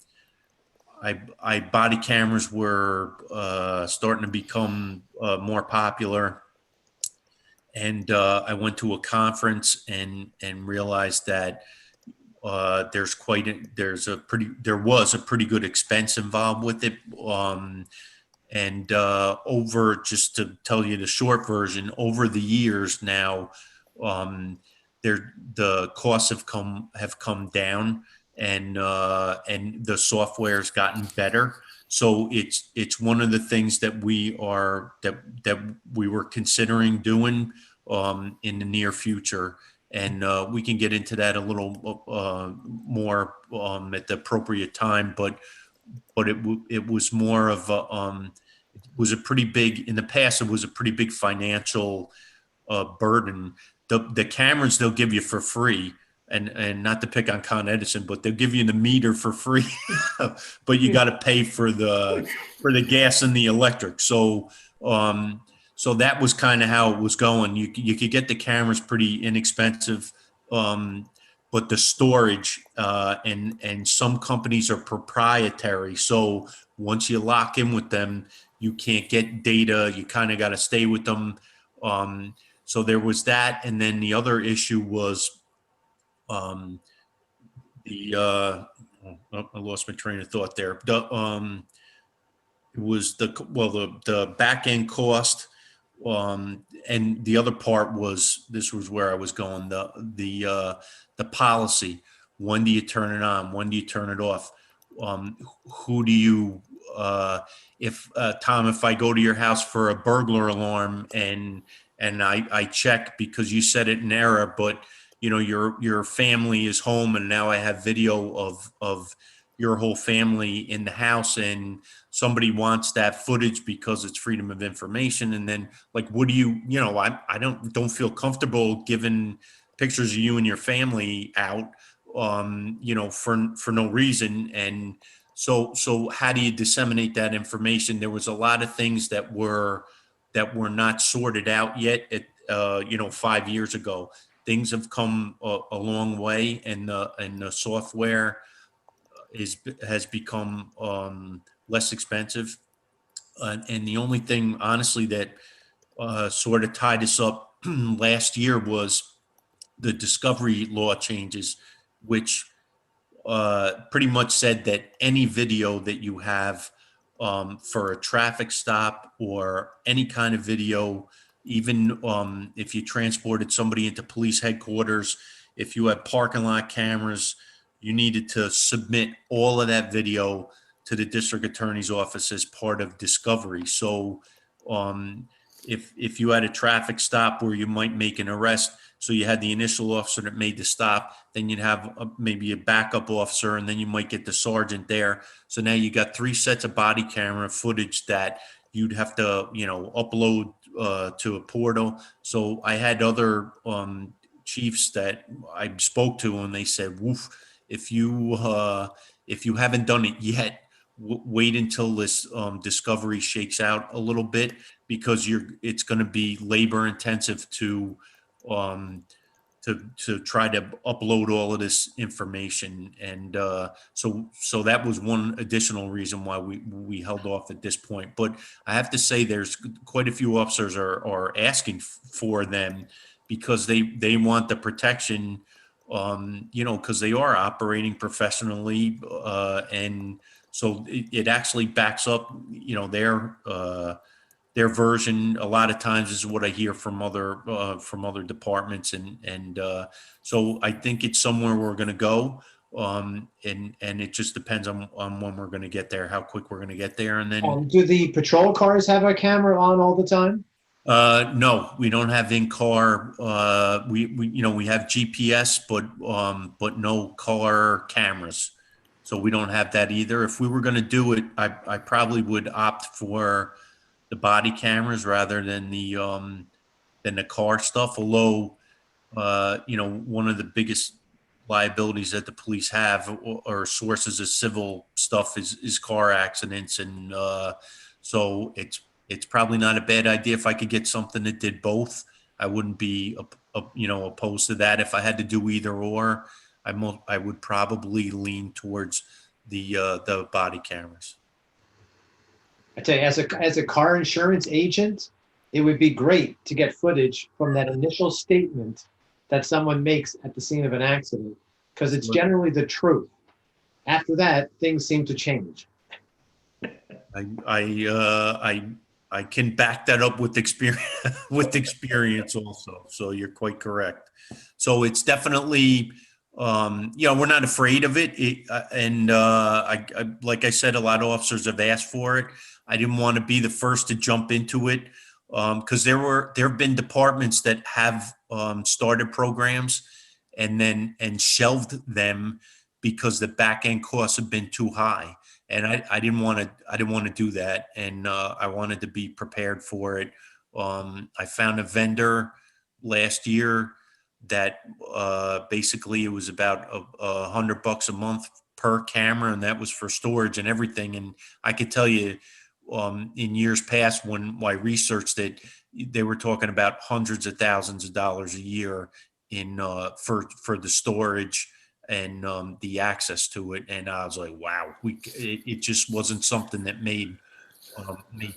cameras were starting to become more popular, and I went to a conference and realized that there was a pretty good expense involved with it. And just to tell you the short version, over the years now, the costs have come down, and the software has gotten better. So it's one of the things that we were considering doing in the near future. And we can get into that a little more at the appropriate time. But it was more of in the past, it was a pretty big financial burden. The cameras they'll give you for free, and not to pick on Con Edison, but they'll give you the meter for free, but you got to pay for the gas and the electric. So that was kind of how it was going. You could get the cameras pretty inexpensive, but the storage and some companies are proprietary. So once you lock in with them, you can't get data. You kind of got to stay with them. So there was that, and then the other issue was I lost my train of thought there. It was the back end cost. And the other part was, this was where I was going, the policy. When do you turn it on? When do you turn it off? Who do you, Tom, if I go to your house for a burglar alarm and I check because you set it in error, but your family is home and now I have video of your whole family in the house and somebody wants that footage because it's freedom of information. And then like, what do you know, I don't feel comfortable giving pictures of you and your family out, you know, for no reason. And so how do you disseminate that information? There was a lot of things that were not sorted out yet at, you know, 5 years ago. Things have come a long way, and the software has become less expensive. And the only thing, honestly, that sort of tied us up last year was the discovery law changes, which pretty much said that any video that you have for a traffic stop or any kind of video, even if you transported somebody into police headquarters, if you had parking lot cameras, you needed to submit all of that video to the district attorney's office as part of discovery. So um, if you had a traffic stop where you might make an arrest, so you had the initial officer that made the stop, then you'd have maybe a backup officer, and then you might get the sergeant there. So now you got 3 sets of body camera footage that you'd have to, you know, upload to a portal. So I had other chiefs that I spoke to, and they said, "Woof, if you haven't done it yet, wait until this discovery shakes out a little bit, because it's going to be labor intensive um, to try to upload all of this information." And so that was one additional reason why we held off at this point. But I have to say, there's quite a few officers are asking for them, because they want the protection, you know, because they are operating professionally, and so it actually backs up, you know, their version a lot of times is what I hear from other departments, and so I think it's somewhere we're going to go, and it just depends on when we're going to get there, how quick we're going to get there, and then Do the patrol cars have a camera on all the time? no, we don't have in-car. We you know, we have GPS, but no car cameras, so we don't have that either. If we were going to do it, I probably would opt for the body cameras rather than the car stuff. Although, you know, one of the biggest liabilities that the police have, or sources of civil stuff, is car accidents, and so it's probably not a bad idea if I could get something that did both. I wouldn't be you know, opposed to that. If I had to do either or, I would probably lean towards the body cameras. I tell you, as a car insurance agent, it would be great to get footage from that initial statement that someone makes at the scene of an accident, because it's generally the truth. After that, things seem to change. I can back that up with experience with experience also. So you're quite correct. So it's definitely, you know, we're not afraid of it. And I like I said, a lot of officers have asked for it. I didn't want to be the first to jump into it, because there have been departments that have started programs and shelved them because the back end costs have been too high. And I didn't want to do that, and I wanted to be prepared for it. I found a vendor last year that basically it was about $100 a month per camera, and that was for storage and everything. And I could tell you, in years past, when I researched it, they were talking about hundreds of thousands of dollars a year in for the storage and the access to it. And I was like, wow, it just wasn't something that made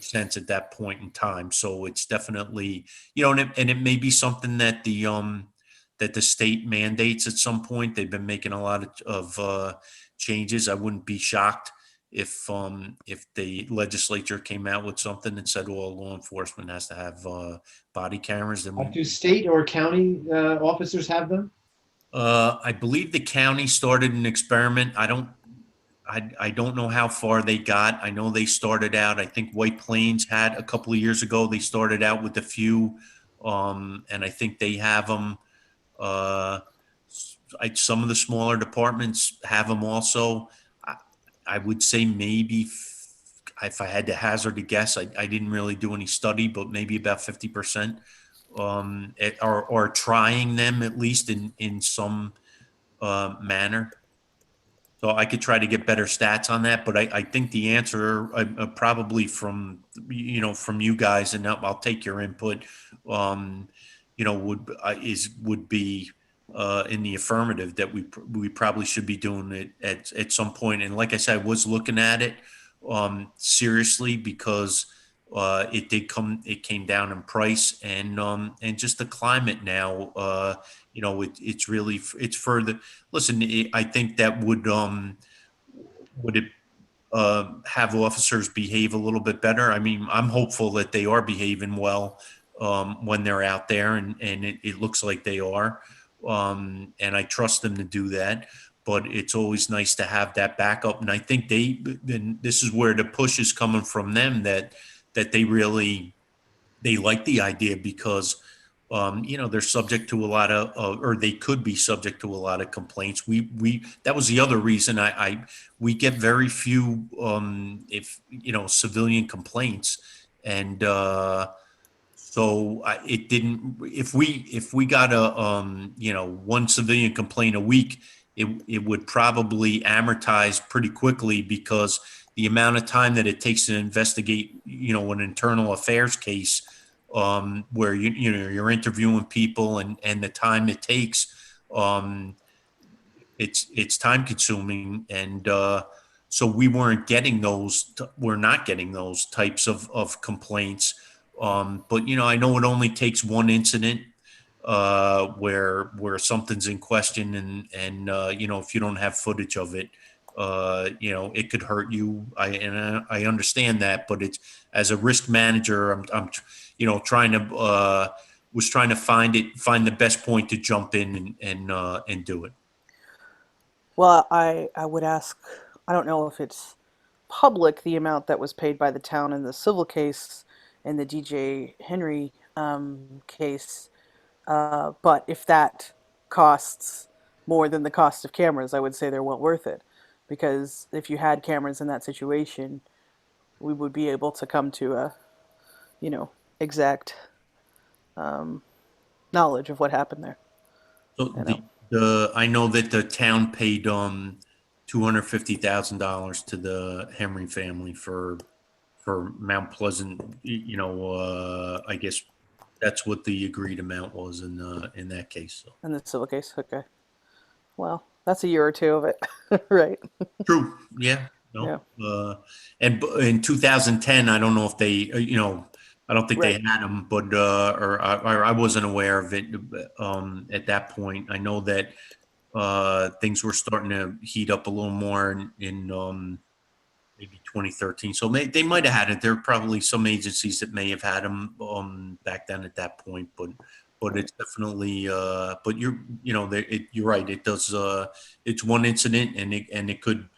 sense at that point in time. So it's definitely, you know, and it may be something that the state mandates at some point. They've been making a lot of changes. I wouldn't be shocked if the legislature came out with something and said all law enforcement has to have body cameras. Then Do state or county officers have them? I believe the county started an experiment. I don't know how far they got. I know they started out, I think White Plains had a couple of years ago. They started out with a few, and I think they have them. Uh, some of the smaller departments have them also. I would say maybe if I had to hazard a guess, I didn't really do any study, but maybe about 50% are trying them at least in some manner. So I could try to get better stats on that, but I think the answer probably from from you guys, and I'll take your input. Would be in the affirmative that we probably should be doing it at some point. And like I said, I was looking at it seriously because it came down in price and just the climate now. It's really it's further. Listen, I think that would it have officers behave a little bit better? I mean, I'm hopeful that they are behaving well when they're out there, and it looks like they are, and I trust them to do that. But it's always nice to have that backup, and I think and this is where the push is coming from them that they like the idea because they're subject to a lot of or they could be subject to a lot of complaints. We that was the other reason we get very few if civilian complaints, and so it didn't. If we got a one civilian complaint a week, it would probably amortize pretty quickly because the amount of time that it takes to investigate an internal affairs case, where you're interviewing people and the time it takes, um, it's time consuming, and so we're not getting those types of complaints. But I know it only takes one incident where something's in question, and if you don't have footage of it, it could hurt you. I understand that, but it's, as a risk manager, I'm trying to was trying to find the best point to jump in and do it. Well, I would ask, I don't know if it's public, the amount that was paid by the town in the civil case and the DJ Henry case, but if that costs more than the cost of cameras, I would say they're well worth it. Because if you had cameras in that situation, we would be able to come to a, exact knowledge of what happened there. So You know. the I know that the town paid $250,000 to the Henry family for Mount Pleasant. I guess that's what the agreed amount was in that case. So. In the civil case, okay. Well, that's a year or two of it, right? True. Yeah. No. Yeah. And in 2010, I don't know if they, I don't think they Right. had them, but or I wasn't aware of it at that point. I know that things were starting to heat up a little more in maybe 2013. So they might have had it. There are probably some agencies that may have had them back then at that point, but it's definitely but you're right. It does it's one incident, and it could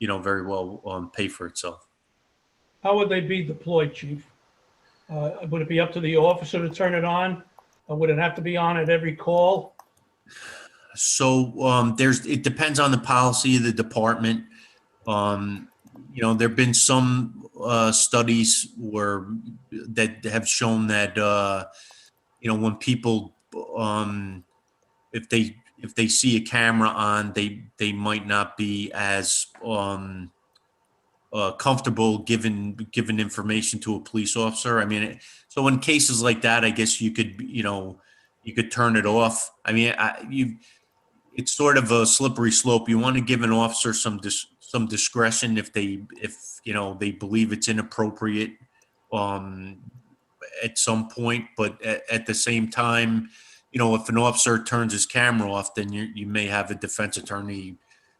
very well pay for itself. How would they be deployed, Chief? Would it be up to the officer to turn it on? Or would it have to be on at every call? So it depends on the policy of the department. There've been some studies that have shown that when people if they see a camera on, they might not be as comfortable giving information to a police officer. I mean, so in cases like that, I guess you could turn it off. I mean, it's sort of a slippery slope. You want to give an officer some discretion if they believe it's inappropriate at some point, but at the same time, if an officer turns his camera off, then you may have a defense attorney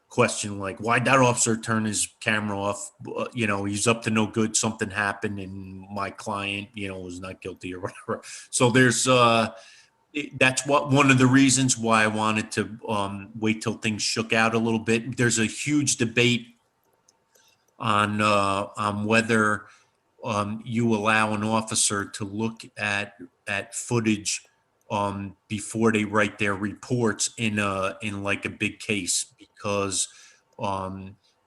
question like, why'd that officer turn his camera off? He's up to no good. Something happened, and my client, was not guilty or whatever. So there's that's one of the reasons why I wanted to wait till things shook out a little bit. There's a huge debate on whether you allow an officer to look at footage before they write their reports in like a big case, because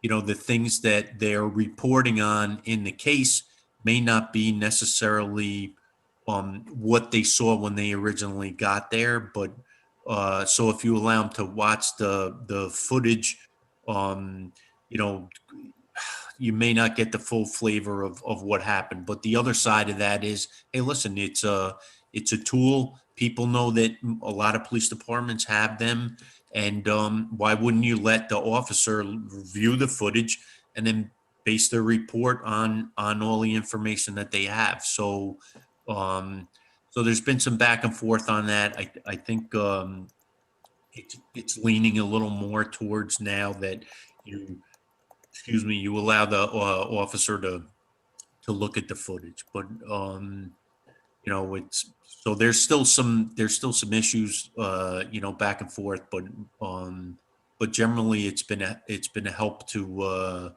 the things that they're reporting on in the case may not be necessarily what they saw when they originally got there. But so if you allow them to watch the footage, you know, you may not get the full flavor of what happened. But the other side of that is, hey, listen, it's a tool. People know that a lot of police departments have them. And why wouldn't you let the officer review the footage and then base their report on all the information that they have? So, so there's been some back and forth on that. I think it's leaning a little more towards now that you, excuse me, you allow the officer to look at the footage. But it's so there's still some issues back and forth, but generally it's been a help to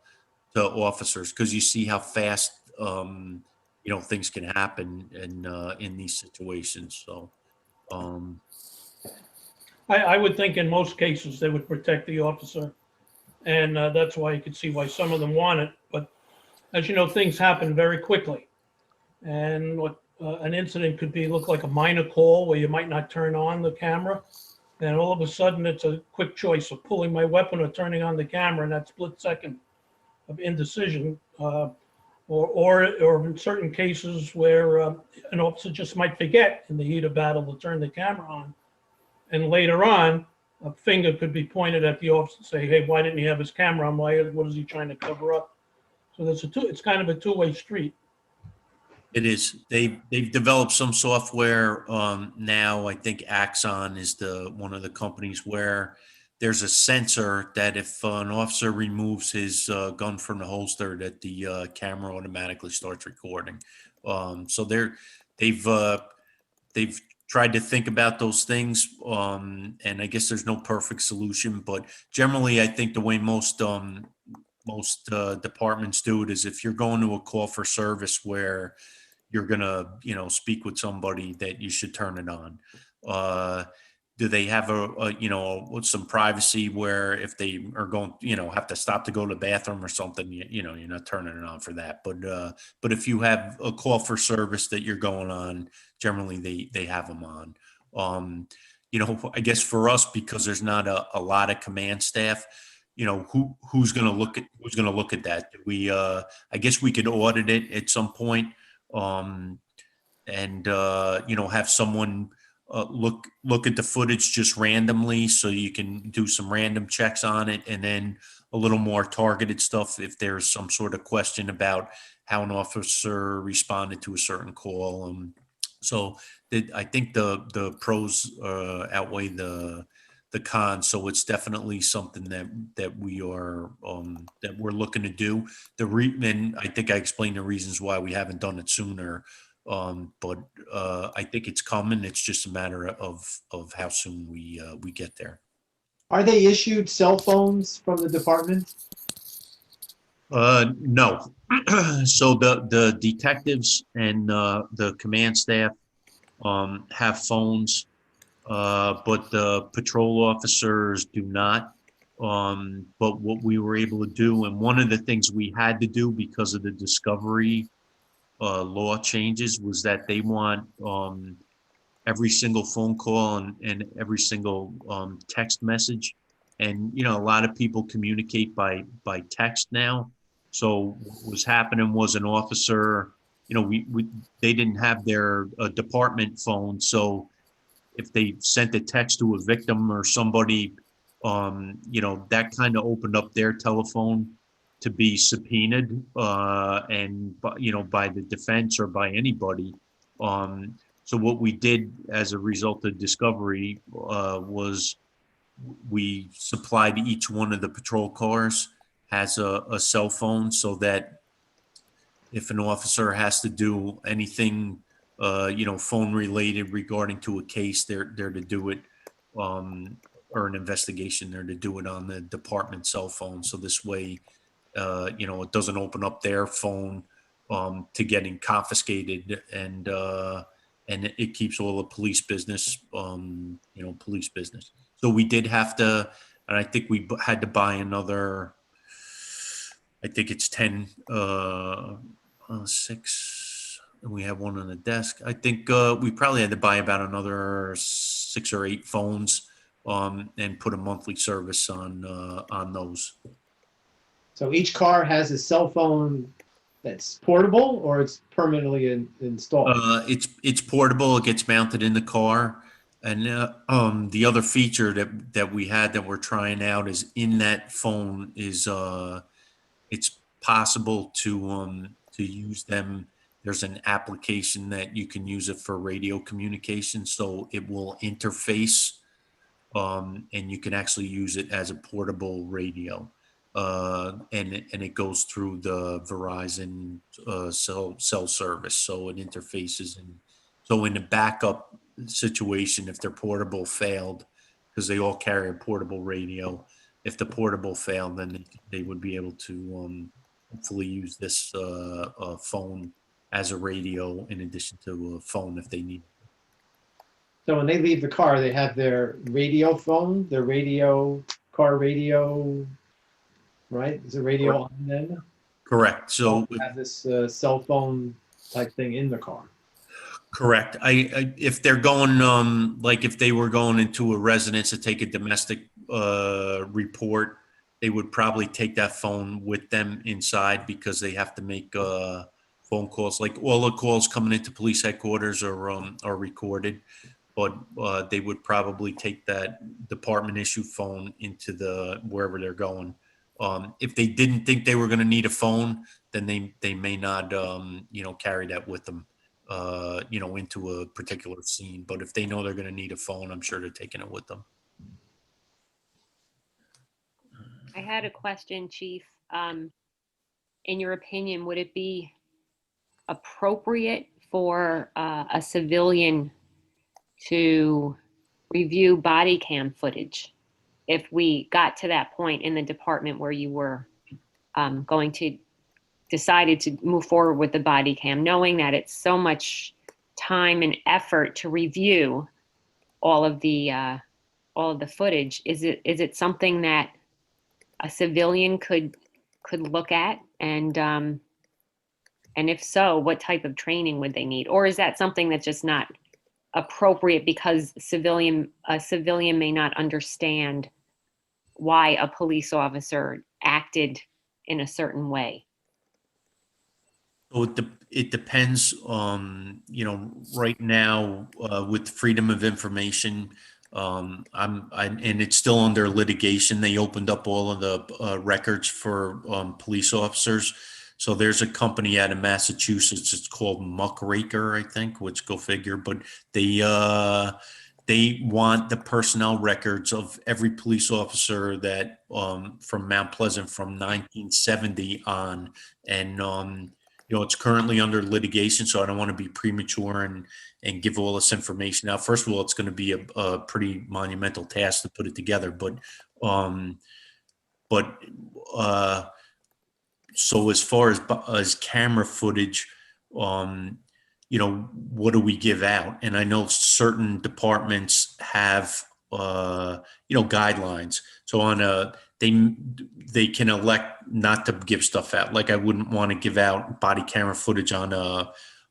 officers, because you see how fast things can happen in these situations. So I would think in most cases they would protect the officer. And that's why you could see why some of them want it. But as you know, things happen very quickly. And what an incident could look like a minor call where you might not turn on the camera. And all of a sudden it's a quick choice of pulling my weapon or turning on the camera in that split second of indecision. Or in certain cases where an officer just might forget in the heat of battle to turn the camera on. And later on, a finger could be pointed at the officer and say, hey, why didn't he have his camera on? What is he trying to cover up? So it's kind of a two-way street. it is. They've developed some software now. I think Axon is one of the companies where there's a sensor that if an officer removes his gun from the holster, that the camera automatically starts recording. So they've tried to think about those things, and I guess there's no perfect solution, but generally I think the way most departments do it is, if you're going to a call for service where you're gonna speak with somebody, that you should turn it on. Do they have some privacy where if they are going, have to stop to go to the bathroom or something, you're not turning it on for that. But if you have a call for service that you're going on, generally they have them on. I guess for us, because there's not a lot of command staff, who's going to look at that? I guess we could audit it at some point, and have someone look at the footage just randomly, so you can do some random checks on it, and then a little more targeted stuff if there's some sort of question about how an officer responded to a certain call. So I think the pros outweigh the cons, so it's definitely something that we're looking to do. And I think I explained the reasons why we haven't done it sooner. But I think it's coming. It's just a matter of how soon we get there. Are they issued cell phones from the department? No. So the detectives and the command staff have phones, but the patrol officers do not. But what we were able to do, and one of the things we had to do because of the discovery law changes, was that they want every single phone call and every single text message. And a lot of people communicate by text now. So what was happening was, an officer, they didn't have their department phone, so if they sent a text to a victim or somebody, that kind of opened up their telephone to be subpoenaed, and by the defense or by anybody. So what we did as a result of discovery was we supplied each one of the patrol cars has a cell phone, so that if an officer has to do anything, phone related regarding to a case, they're to do it, or an investigation, they're to do it on the department cell phone. So this way, it doesn't open up their phone to getting confiscated, and it keeps all the police business, police business. So we did have to, and I think we had to buy another I think it's 10, 6, and we have one on the desk. I think we probably had to buy about another 6 or 8 phones, and put a monthly service on those. So each car has a cell phone that's portable, or it's permanently installed? It's portable. It gets mounted in the car, and the other feature that we had that we're trying out is in that phone is it's possible to use them. There's an application that you can use it for radio communication, so it will interface, and you can actually use it as a portable radio. And it goes through the Verizon cell service, so it interfaces. And so in the backup situation, if their portable failed, because they all carry a portable radio, if the portable failed, then they would be able to hopefully use this phone as a radio in addition to a phone if they need. So when they leave the car, they have their radio phone, their car radio, right? Is the radio on then? Correct. So They have this cell phone type thing in the car. correct. If they're going, like if they were going into a residence to take a domestic report, they would probably take that phone with them inside because they have to make phone calls. Like all the calls coming into police headquarters are recorded, but they would probably take that department issue phone into wherever they're going. If they didn't think they were going to need a phone, then they may not carry that with them into a particular scene. But if they know they're going to need a phone, I'm sure they're taking it with them. I had a question, Chief. In your opinion, would it be appropriate for a civilian to review body cam footage if we got to that point in the department where you were decided to move forward with the body cam, knowing that it's so much time and effort to review all of the footage? Is it something that a civilian could look at, and if so, what type of training would they need? Or is that something that's just not appropriate because a civilian may not understand why a police officer acted in a certain way? So it depends. Right now with freedom of information, and it's still under litigation. They opened up all of the records for police officers. So there's a company out of Massachusetts. It's called Muckraker, I think. Which go figure. But they want the personnel records of every police officer that from Mount Pleasant from 1970 on, and it's currently under litigation, so I don't want to be premature and give all this information out. First of all, it's going to be a pretty monumental task to put it together, but so as far as camera footage, what do we give out? And I know certain departments have guidelines. So they can elect not to give stuff out. Like I wouldn't want to give out body camera footage on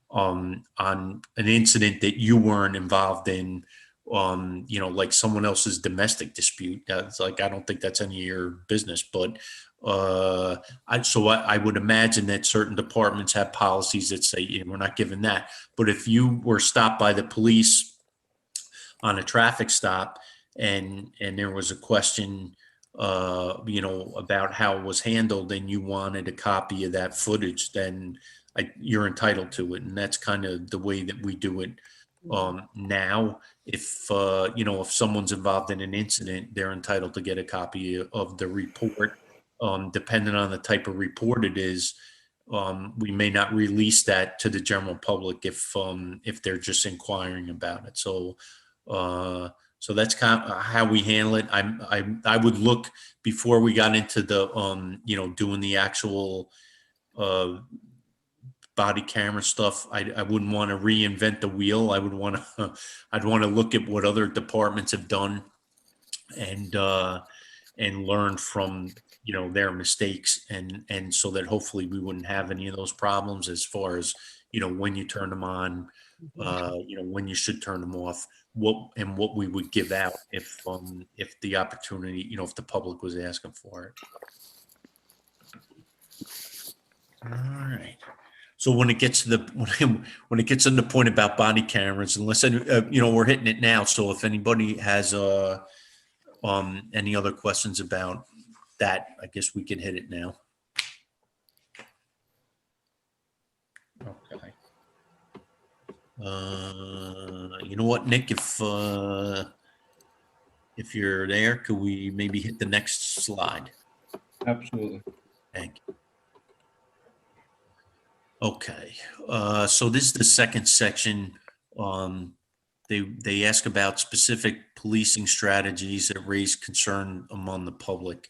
an incident that you weren't involved in, like someone else's domestic dispute. That's like, I don't think that's any of your business, but I would imagine that certain departments have policies that say, we're not giving that. But if you were stopped by the police on a traffic stop and there was a question, about how it was handled, and you wanted a copy of that footage, then you're entitled to it. And that's kind of the way that we do it now. If someone's involved in an incident, they're entitled to get a copy of the report. Depending on the type of report it is, we may not release that to the general public if they're just inquiring about it. So that's kind of how we handle it. I would look before we got into the doing the actual body camera stuff. I wouldn't want to reinvent the wheel. I'd want to look at what other departments have done and learn from their mistakes, and so that hopefully we wouldn't have any of those problems as far as, when you turn them on, when you should turn them off, what we would give out if the opportunity, if the public was asking for it. All right. So when it gets to when it gets to the point about body cameras, unless we're hitting it now. So if anybody has any other questions about that, I guess we can hit it now. Okay. You know what, Nick? If you're there, could we maybe hit the next slide? Absolutely. Thank you. Okay. So this is the second section. They ask about specific policing strategies that raise concern among the public,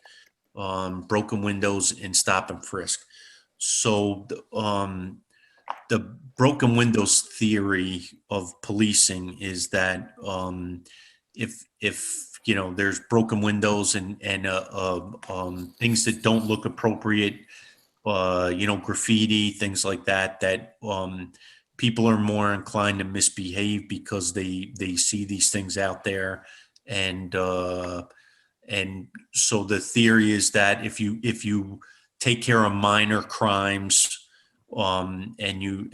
broken windows and stop and frisk. So the broken windows theory of policing is that if there's broken windows and things that don't look appropriate, graffiti, things like that people are more inclined to misbehave because they see these things out there. And so the theory is that if you take care of minor crimes, and you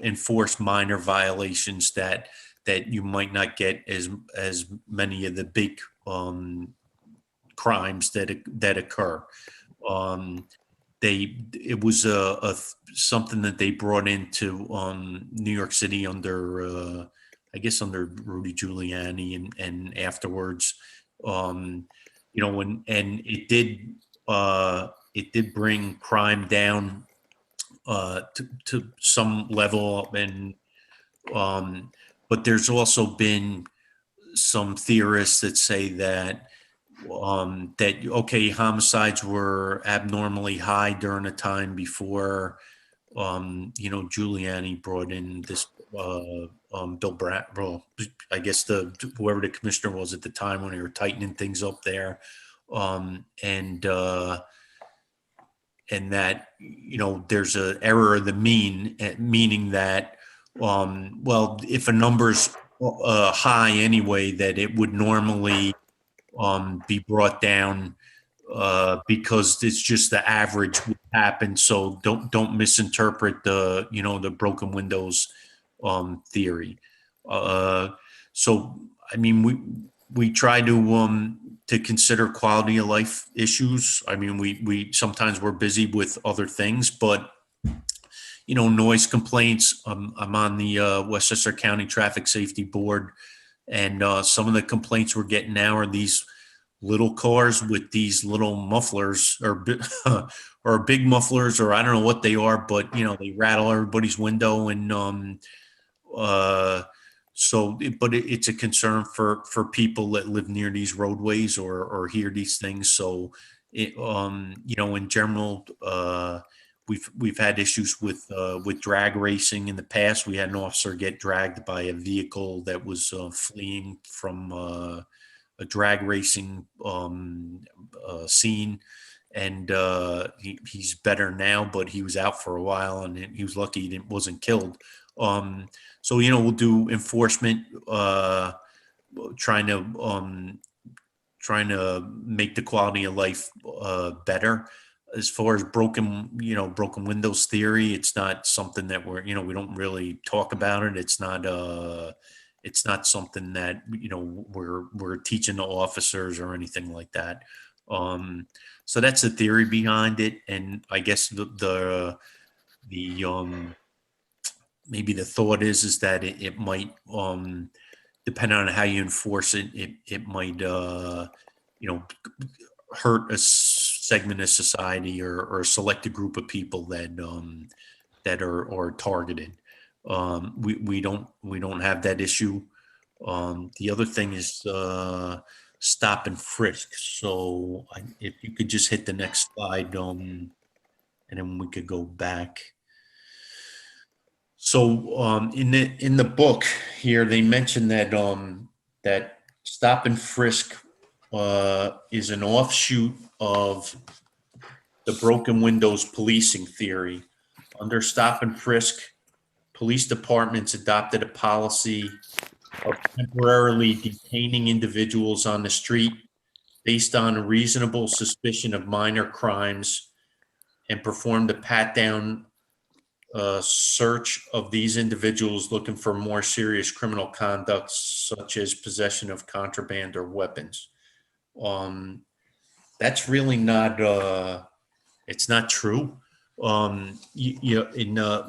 enforce minor violations, that you might not get as many of the big crimes that occur. It was something that they brought into New York City under I guess under Rudy Giuliani and afterwards, and it did bring crime down to some level, and but there's also been some theorists that say that homicides were abnormally high during a time before Giuliani brought in this Bill Brandt. Well, I guess whoever the commissioner was at the time when they were tightening things up there, and that there's an error of the mean, meaning that if a number's high anyway, that it would normally be brought down because it's just the average would happen. So don't misinterpret the broken windows theory. So I mean, we try to consider quality of life issues. I mean, we sometimes we're busy with other things, but noise complaints. I'm on the Westchester County Traffic Safety Board, and some of the complaints we're getting now are these little cars with these little mufflers or big mufflers, or I don't know what they are, but they rattle everybody's window, and it's a concern for people that live near these roadways or hear these things. So in general, we've had issues with drag racing in the past. We had an officer get dragged by a vehicle that was fleeing from a drag racing scene, and he's better now, but he was out for a while, and he was lucky he wasn't killed. So we'll do enforcement, trying to make the quality of life better. As far as broken windows theory, it's not something that we don't really talk about it. It's not something that we're teaching the officers or anything like that. So that's the theory behind it, and I guess the maybe the thought is that it might, depending on how you enforce it, it might hurt a segment of society or a selected group of people that are targeted. We don't have that issue. The other thing is stop and frisk. So if you could just hit the next slide, and then we could go back. So in the book here, they mentioned that that stop and frisk is an offshoot of the broken windows policing theory. Under stop and frisk, police departments adopted a policy of temporarily detaining individuals on the street based on a reasonable suspicion of minor crimes and performed a pat-down search of these individuals looking for more serious criminal conduct, such as possession of contraband or weapons. That's really not, it's not true. In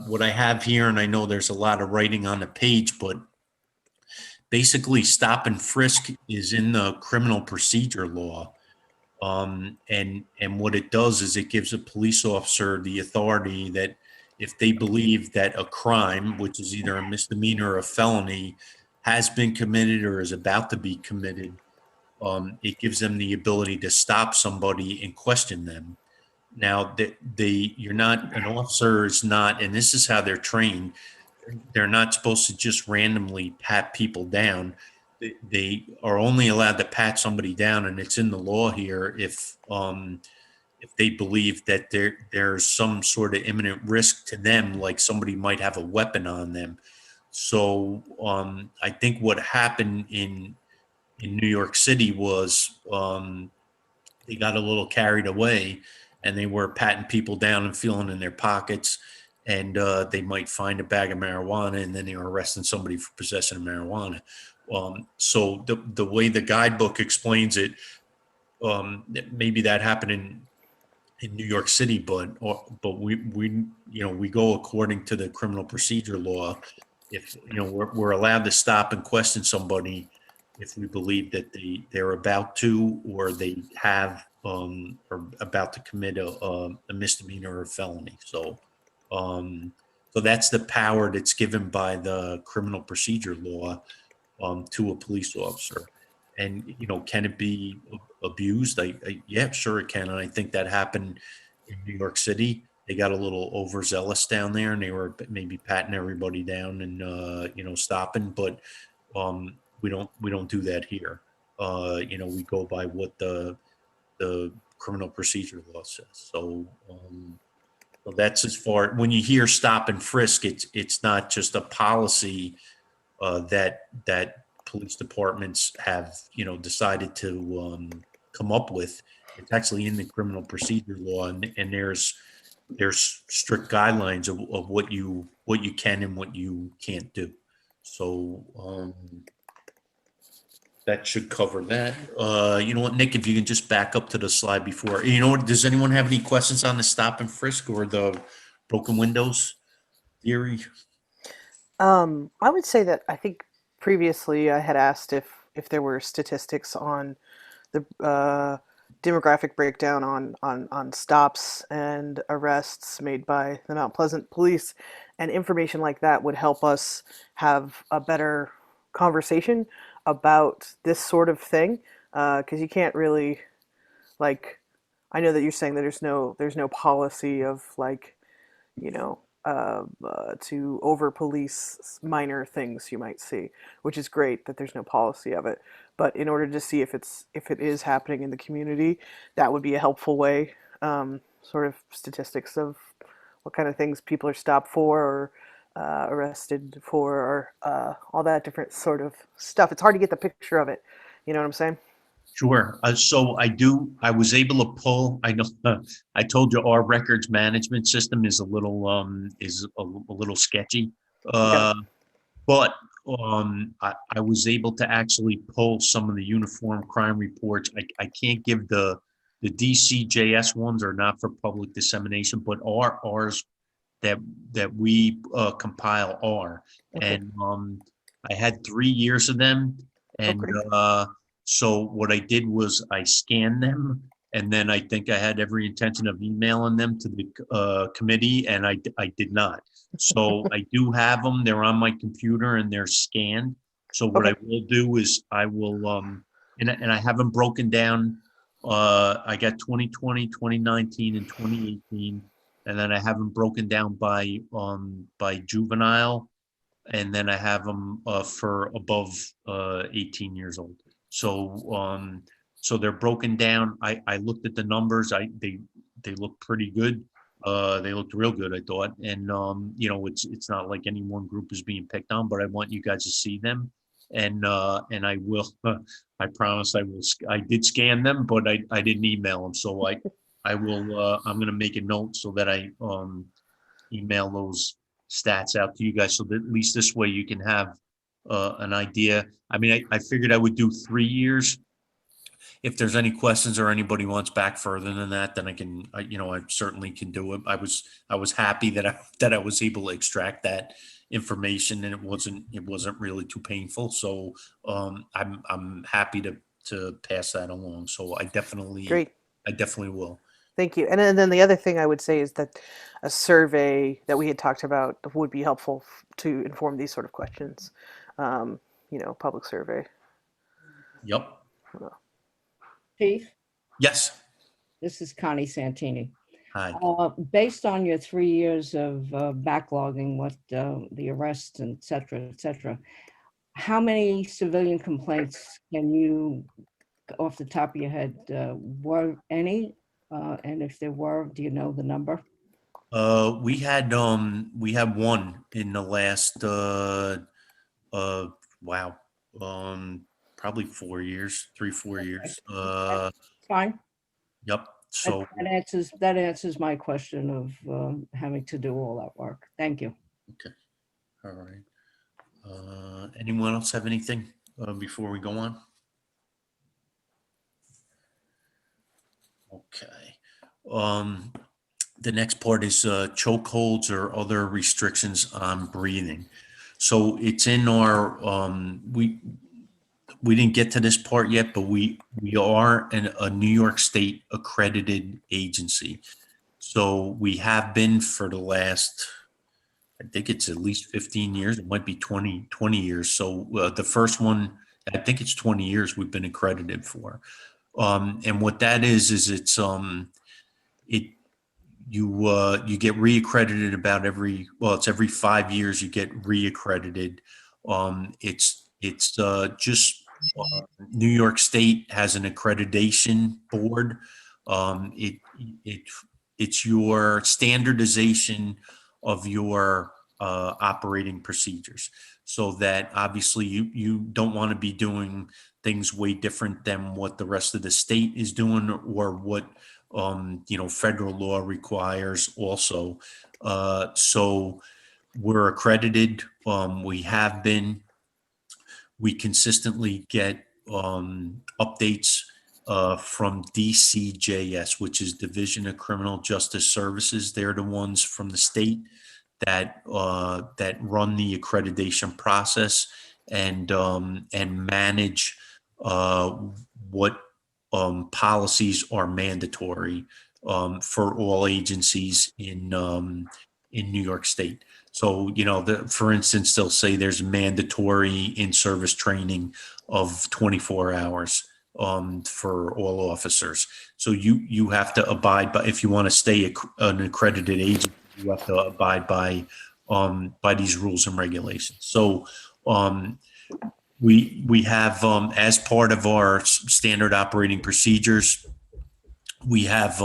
what I have here, and I know there's a lot of writing on the page, but basically stop and frisk is in the criminal procedure law. And what it does is it gives a police officer the authority that if they believe that a crime, which is either a misdemeanor or a felony, has been committed or is about to be committed, it gives them the ability to stop somebody and question them. Now, you're not, an officer is not, and this is how they're trained, they're not supposed to just randomly pat people down. They are only allowed to pat somebody down, and it's in the law here if they believe that there's some sort of imminent risk to them, like somebody might have a weapon on them. So I think what happened in New York City was they got a little carried away, and they were patting people down and feeling in their pockets, and they might find a bag of marijuana, and then they were arresting somebody for possessing of marijuana. So the way the guidebook explains it, maybe that happened in New York City, but we go according to the criminal procedure law. If we're allowed to stop and question somebody if we believe that they're about to, or they have or about to commit a misdemeanor or a felony. So that's the power that's given by the criminal procedure law to a police officer. And can it be abused? Yeah, sure it can. And I think that happened in New York City. They got a little overzealous down there, and they were maybe patting everybody down and stopping. But we don't do that here. We go by what the criminal procedure law says. So that's as far. When you hear stop and frisk, it's not just a policy that police departments have decided to come up with. It's actually in the criminal procedure law, and there's strict guidelines of what you can and what you can't do. So that should cover that. You know what, Nick, if you can just back up to the slide before. Does anyone have any questions on the stop and frisk or the broken windows theory? I would say that I think previously I had asked if there were statistics on the demographic breakdown on stops and arrests made by the Mount Pleasant police, and information like that would help us have a better conversation about this sort of thing, because you can't really, like, I know that you're saying that there's no policy of, like, to over police minor things you might see, which is great that there's no policy of it. But in order to see if it is happening in the community, that would be a helpful way. Sort of statistics of what kind of things people are stopped for or arrested for, or all that different sort of stuff. It's hard to get the picture of it. You know what I'm saying? Sure. So I was able to pull, I know, I told you our records management system is a little sketchy. Okay. But I was able to actually pull some of the uniform crime reports. I can't give the DCJS ones are not for public dissemination, but ours that we compile are. Okay. And I had 3 years of them. And so what I did was I scanned them, and then I think I had every intention of emailing them to the committee, and I did not. So I do have them. They're on my computer and they're scanned. So what I will do is I will, and I have them broken down. I got 2020, 2019, and 2018. And then I have them broken down by juvenile. And then I have them for above 18 years old. So So they're broken down. I looked at the numbers. They look pretty good. They looked real good, I thought. And it's not like any one group is being picked on, but I want you guys to see them. And I will. I promise I will. I did scan them, but I didn't email them. So I will. I'm gonna make a note so that I email those stats out to you guys, so that at least this way you can have an idea. I mean, I figured I would do 3 years. If there's any questions or anybody wants back further than that, then I certainly can do it. I was happy that I was able to extract that information, and it wasn't really too painful. So I'm happy to pass that along. So I definitely Great. will. Thank you. And then the other thing I would say is that a survey that we had talked about would be helpful to inform these sort of questions. Public survey. Yep. Chief, Yes. this is Connie Santini. Hi. Based on your 3 years of backlogging with the arrests, et cetera, how many civilian complaints can you, off the top of your head, were any? And if there were, do you know the number? We had one in the last wow, probably 4 years, 3-4 years. Fine. Yep. So That answers my question of having to do all that work. Thank you. okay, all right. Anyone else have anything before we go on? Okay. The next part is chokeholds or other restrictions on breathing. So it's in our we didn't get to this part yet, but we are a New York State accredited agency. So we have been for the last, I think it's at least 15 years. It might be 20 years. So the first one, I think it's 20 years we've been accredited for. And what that is it's you get reaccredited about it's every 5 years you get reaccredited. It's just New York State has an accreditation board. It's your standardization of your operating procedures, so that obviously you don't want to be doing things way different than what the rest of the state is doing, or what federal law requires also. So we're accredited. We have been. We consistently get updates from DCJS, which is Division of Criminal Justice Services. They're the ones from the state that run the accreditation process and manage what policies are mandatory for all agencies in New York State. So, for instance, they'll say there's mandatory in-service training of 24 hours for all officers. So you have to abide by, if you want to stay an accredited agent, you have to abide by these rules and regulations. So we have, as part of our standard operating procedures, we have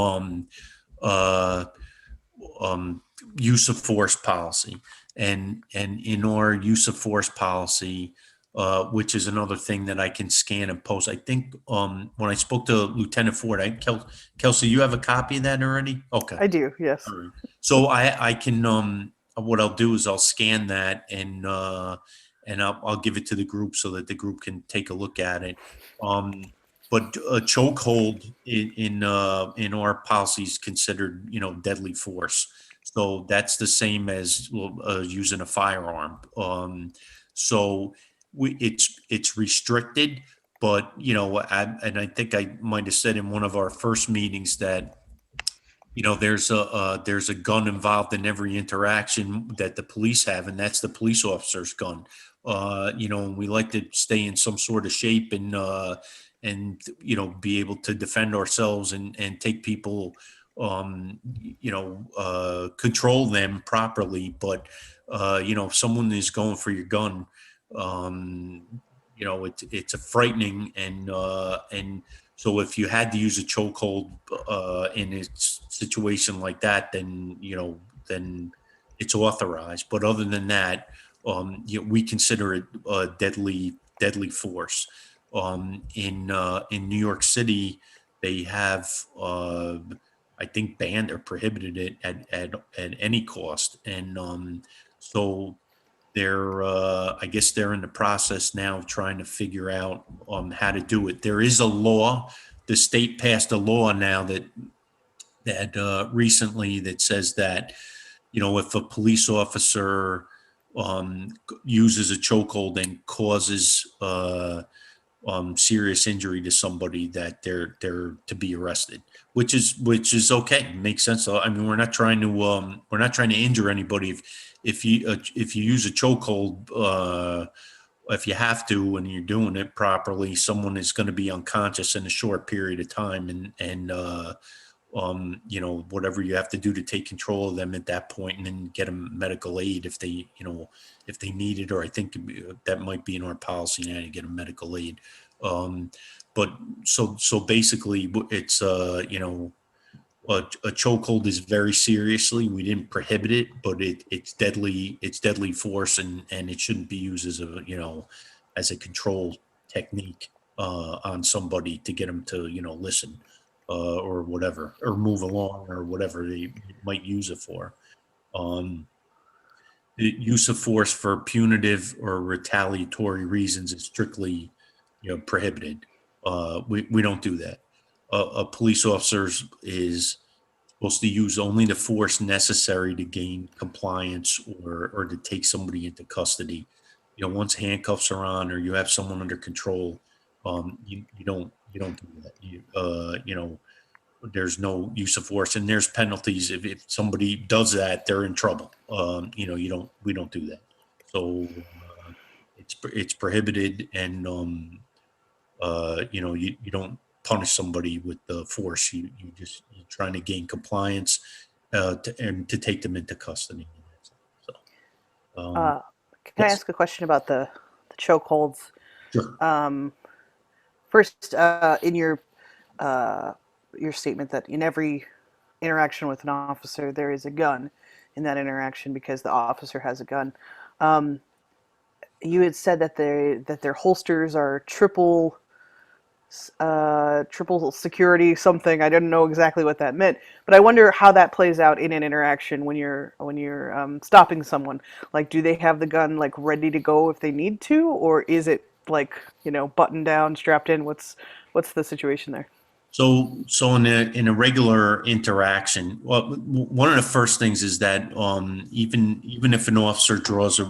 use of force policy, and in our use of force policy, which is another thing that I can scan and post. I think when I spoke to Lieutenant Ford, Kelsey, you have a copy of that already? Okay. I do, yes. All right. So I can what I'll do is I'll scan that and I'll give it to the group so that the group can take a look at it. But a chokehold in our policy is considered, deadly force. So that's the same as using a firearm. So it's restricted, but and I think I might have said in one of our first meetings that there's a gun involved in every interaction that the police have, and that's the police officer's gun. And we like to stay in some sort of shape and be able to defend ourselves and take people, control them properly. But if someone is going for your gun, it's a frightening, and So if you had to use a chokehold in a situation like that, then then it's authorized. But other than that, we consider it a deadly force. In New York City, they have I think banned or prohibited it at any cost, and so they're I guess they're in the process now of trying to figure out how to do it. There is a law. The state passed a law now that recently that says that if a police officer uses a chokehold and causes serious injury to somebody, that they're to be arrested, which is okay, makes sense. I mean, we're not trying to injure anybody. If you use a chokehold, if you have to and you're doing it properly, someone is going to be unconscious in a short period of time, and whatever you have to do to take control of them at that point, and then get them medical aid if they need it, or I think that might be in our policy now to get them medical aid. But so basically it's a chokehold is very seriously. We didn't prohibit it, but it's deadly force, and it shouldn't be used as a control technique on somebody to get them to listen or whatever, or move along, or whatever they might use it for. The use of force for punitive or retaliatory reasons is strictly prohibited. We don't do that. A police officer is supposed to use only the force necessary to gain compliance or to take somebody into custody. Once handcuffs are on or you have someone under control, you don't do that. There's no use of force, and there's penalties if somebody does that. They're in trouble. We don't do that. So it's prohibited, and you don't punish somebody with the force. You're trying to gain compliance and to take them into custody. So, Can I ask a question about the chokeholds? Sure. First, in your statement that in every interaction with an officer there is a gun in that interaction because the officer has a gun. You had said that their holsters are triple security something. I didn't know exactly what that meant, but I wonder how that plays out in an interaction when you're stopping someone. Like, do they have the gun like ready to go if they need to, or is it like buttoned down, strapped in? What's the situation there? So in a regular interaction, well, one of the first things is that even if an officer draws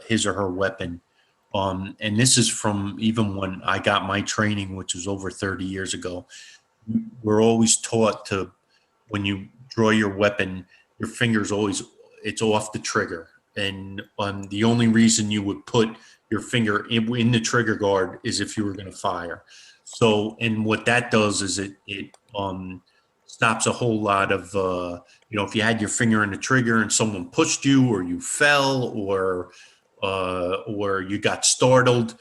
his or her weapon, and this is from even when I got my training, which was over 30 years ago, we're always taught to, when you draw your weapon, your finger's always, it's off the trigger. And the only reason you would put your finger in the trigger guard is if you were going to fire. So, and what that does is it stops a whole lot of, if you had your finger in the trigger and someone pushed you, or you fell, or you got startled,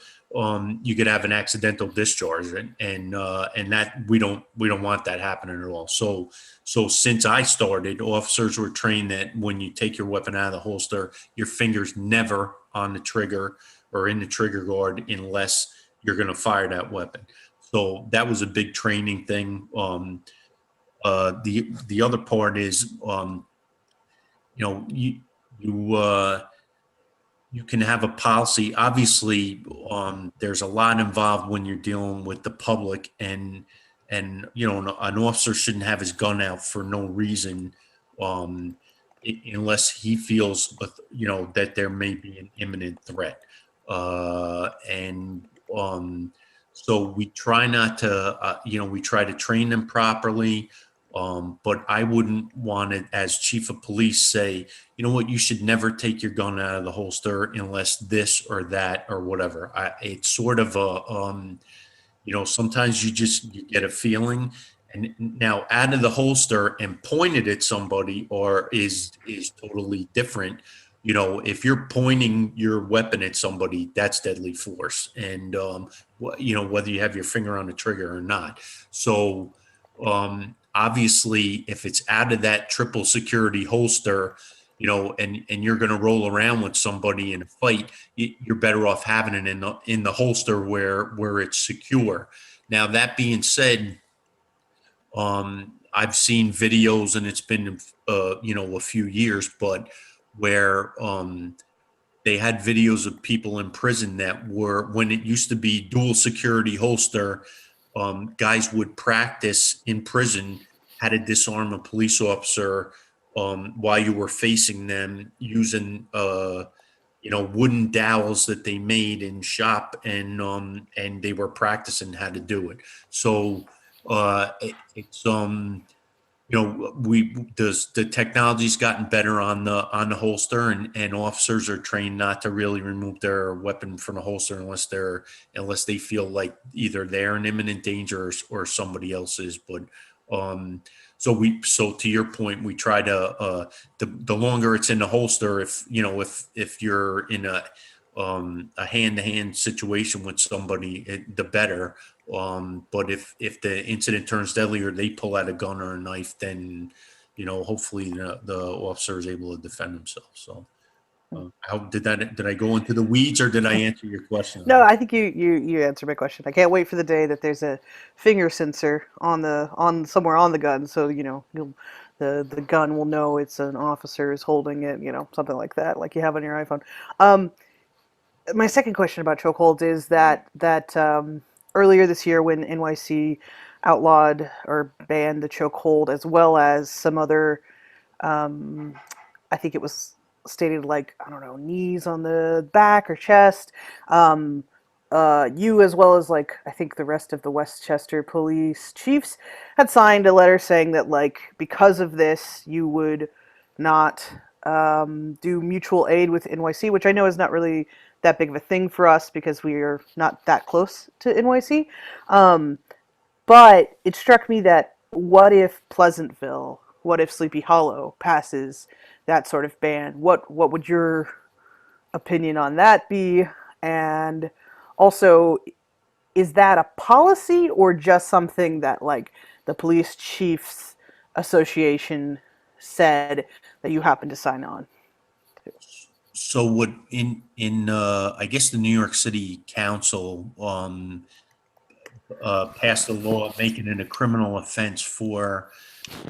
you could have an accidental discharge, and that we don't want that happening at all. So since I started, officers were trained that when you take your weapon out of the holster, your finger's never on the trigger or in the trigger guard unless you're going to fire that weapon. So that was a big training thing. The other part is, you can have a policy. Obviously, there's a lot involved when you're dealing with the public, and an officer shouldn't have his gun out for no reason, unless he feels, that there may be an imminent threat. So we try not to, we try to train them properly. But I wouldn't want it, as chief of police, say, you know what, you should never take your gun out of the holster unless this or that or whatever. It's sort of a, sometimes you get a feeling, and now out of the holster and pointed at somebody or is totally different. if you're pointing your weapon at somebody, that's deadly force. And, whether you have your finger on the trigger or not. So, obviously, if it's out of that triple security holster, and you're going to roll around with somebody in a fight, you're better off having it in the holster where it's secure. Now, that being said, I've seen videos, and it's been a few years, but where they had videos of people in prison that were, when it used to be dual security holster, guys would practice in prison how to disarm a police officer while you were facing them using wooden dowels that they made in shop, and they were practicing how to do it. So it's the technology's gotten better on the holster, and officers are trained not to really remove their weapon from the holster unless they feel like either they're in imminent danger or somebody else is. But so to your point, we try to the longer it's in the holster, if you're in a hand-to-hand situation with somebody, the better. But if the incident turns deadly, or they pull out a gun or a knife, then hopefully the officer is able to defend himself. So how did I go into the weeds, or did I answer your question? No, I think you answered my question. I can't wait for the day that there's a finger sensor on somewhere on the gun, so the gun will know it's an officer is holding it, something like that, like you have on your iPhone. My second question about chokeholds is that earlier this year, when NYC outlawed or banned the chokehold, as well as some other, I think it was stated, like, I don't know, knees on the back or chest. You, as well as, like, I think the rest of the Westchester police chiefs, had signed a letter saying that, like, because of this, you would not do mutual aid with NYC, which I know is not really that big of a thing for us because we are not that close to NYC. But it struck me that what if Pleasantville, what if Sleepy Hollow passes that sort of ban? What would your opinion on that be? And also, is that a policy or just something that, like, the Police Chiefs Association said that you happen to sign on to? So what in I guess the New York City Council passed a law making it a criminal offense for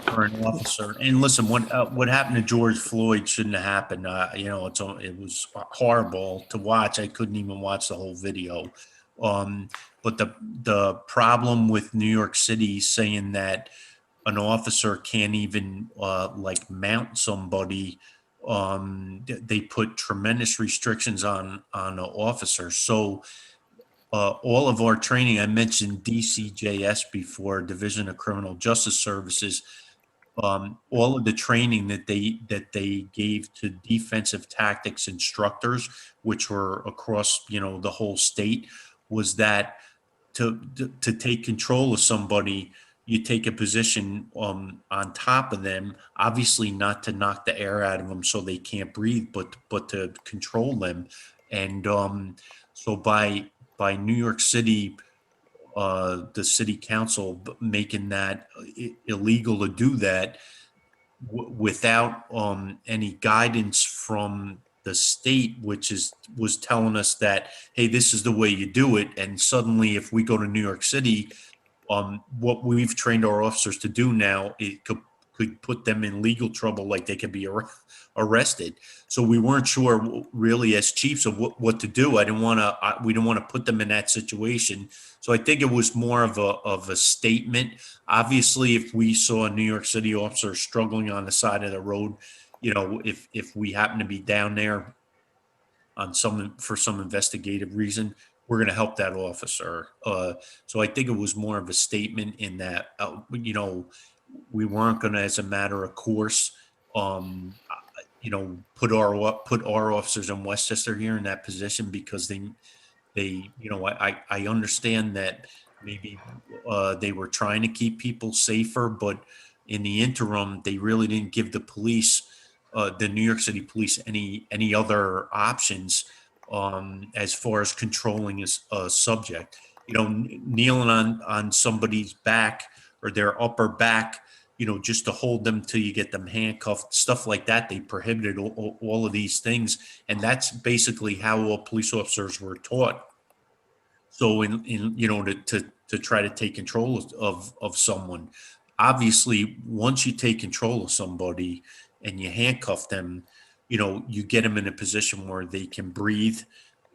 an officer. And listen, what happened to George Floyd shouldn't have happened. It was horrible to watch. I couldn't even watch the whole video. But the problem with New York City saying that an officer can't even like mount somebody, they put tremendous restrictions on an officer. So all of our training, I mentioned DCJS before, Division of Criminal Justice Services. All of the training that they gave to defensive tactics instructors, which were across the whole state, was that to take control of somebody, you take a position on top of them, obviously not to knock the air out of them so they can't breathe, but to control them. And so by New York City, the city council making that illegal to do that without any guidance from the state, which was telling us that, hey, this is the way you do it. And suddenly, if we go to New York City, what we've trained our officers to do now, it could put them in legal trouble, like they could be arrested. So we weren't sure really as chiefs of what to do. We didn't want to put them in that situation. So I think it was more of a statement. Obviously, if we saw a New York City officer struggling on the side of the road, if we happen to be down there for some investigative reason, we're going to help that officer. So I think it was more of a statement in that, we weren't going to, as a matter of course, put our officers in Westchester here in that position, because I understand that maybe they were trying to keep people safer, but in the interim, they really didn't give the police the New York City Police any other options as far as controlling a subject. You know, kneeling on somebody's back or their upper back, you know, just to hold them till you get them handcuffed, stuff like that. They prohibited all of these things, and that's basically how all police officers were taught. So in you know, to try to take control of someone, obviously once you take control of somebody and you handcuff them, you know, you get them in a position where they can breathe.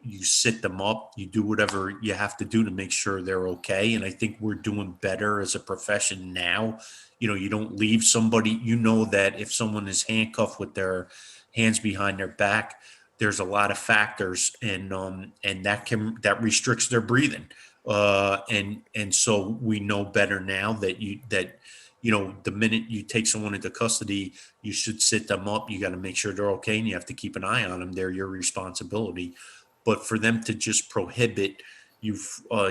You sit them up, you do whatever you have to do to make sure they're okay. And I think we're doing better as a profession now. You know, you don't leave somebody, you know, that if someone is handcuffed with their hands behind their back, there's a lot of factors, and that restricts their breathing. And so we know better now that you know, the minute you take someone into custody, you should sit them up. You got to make sure they're okay, and you have to keep an eye on them. They're your responsibility. But for them to just prohibit you,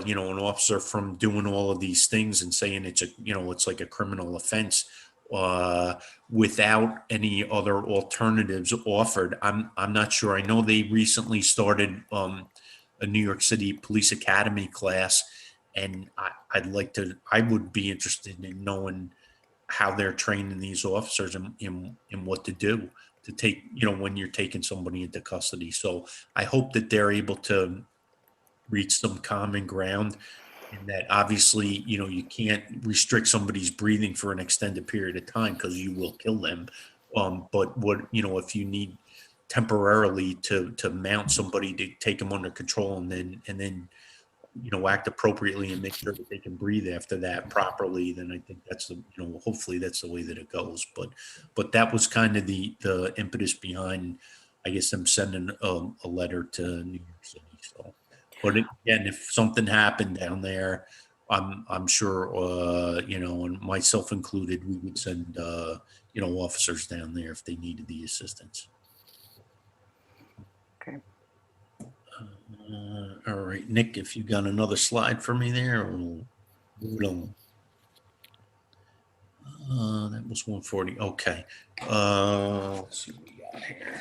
you know, an officer from doing all of these things and saying it's you know, it's like a criminal offense, uh, without any other alternatives offered, I'm not sure. I know they recently started a New York City Police Academy class, and I would be interested in knowing how they're training these officers in what to do to take, you know, when you're taking somebody into custody. So I hope that they're able to reach some common ground, and that obviously, you know, you can't restrict somebody's breathing for an extended period of time because you will kill them. But what, you know, if you need temporarily to mount somebody to take them under control, and then you know, act appropriately and make sure that they can breathe after that properly, then I think that's the, you know, hopefully that's the way that it goes. But that was kind of the impetus behind, I guess, them sending a letter to New York City. So, but again, if something happened down there, I'm sure, you know, and myself included, we would send, you know, officers down there if they needed the assistance. Okay. All right, Nick, if you got another slide for me there, we'll move it on. That was 140. Okay. Let's see what we got here.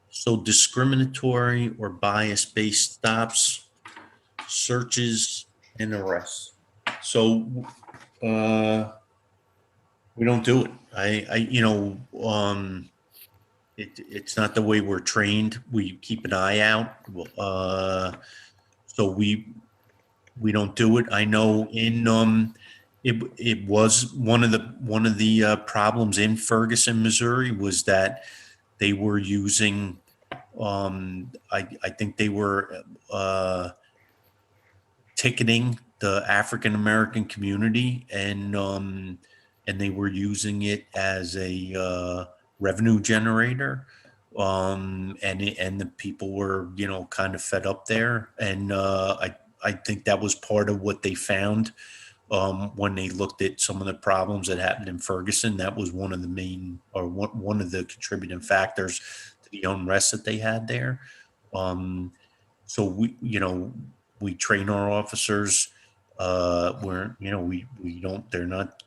So discriminatory or bias-based stops, searches, and arrests. So we don't do it. You know, it's not the way we're trained. We keep an eye out. So we don't do it. I know it was one of the problems in Ferguson, Missouri, was that they were using I think they were ticketing the African American community, and they were using it as a revenue generator. And the people were, you know, kind of fed up there, and I think that was part of what they found when they looked at some of the problems that happened in Ferguson. That was one of the main, or one of the contributing factors to the unrest that they had there. So we, you know, we train our officers. We're, you know, we don't, they're not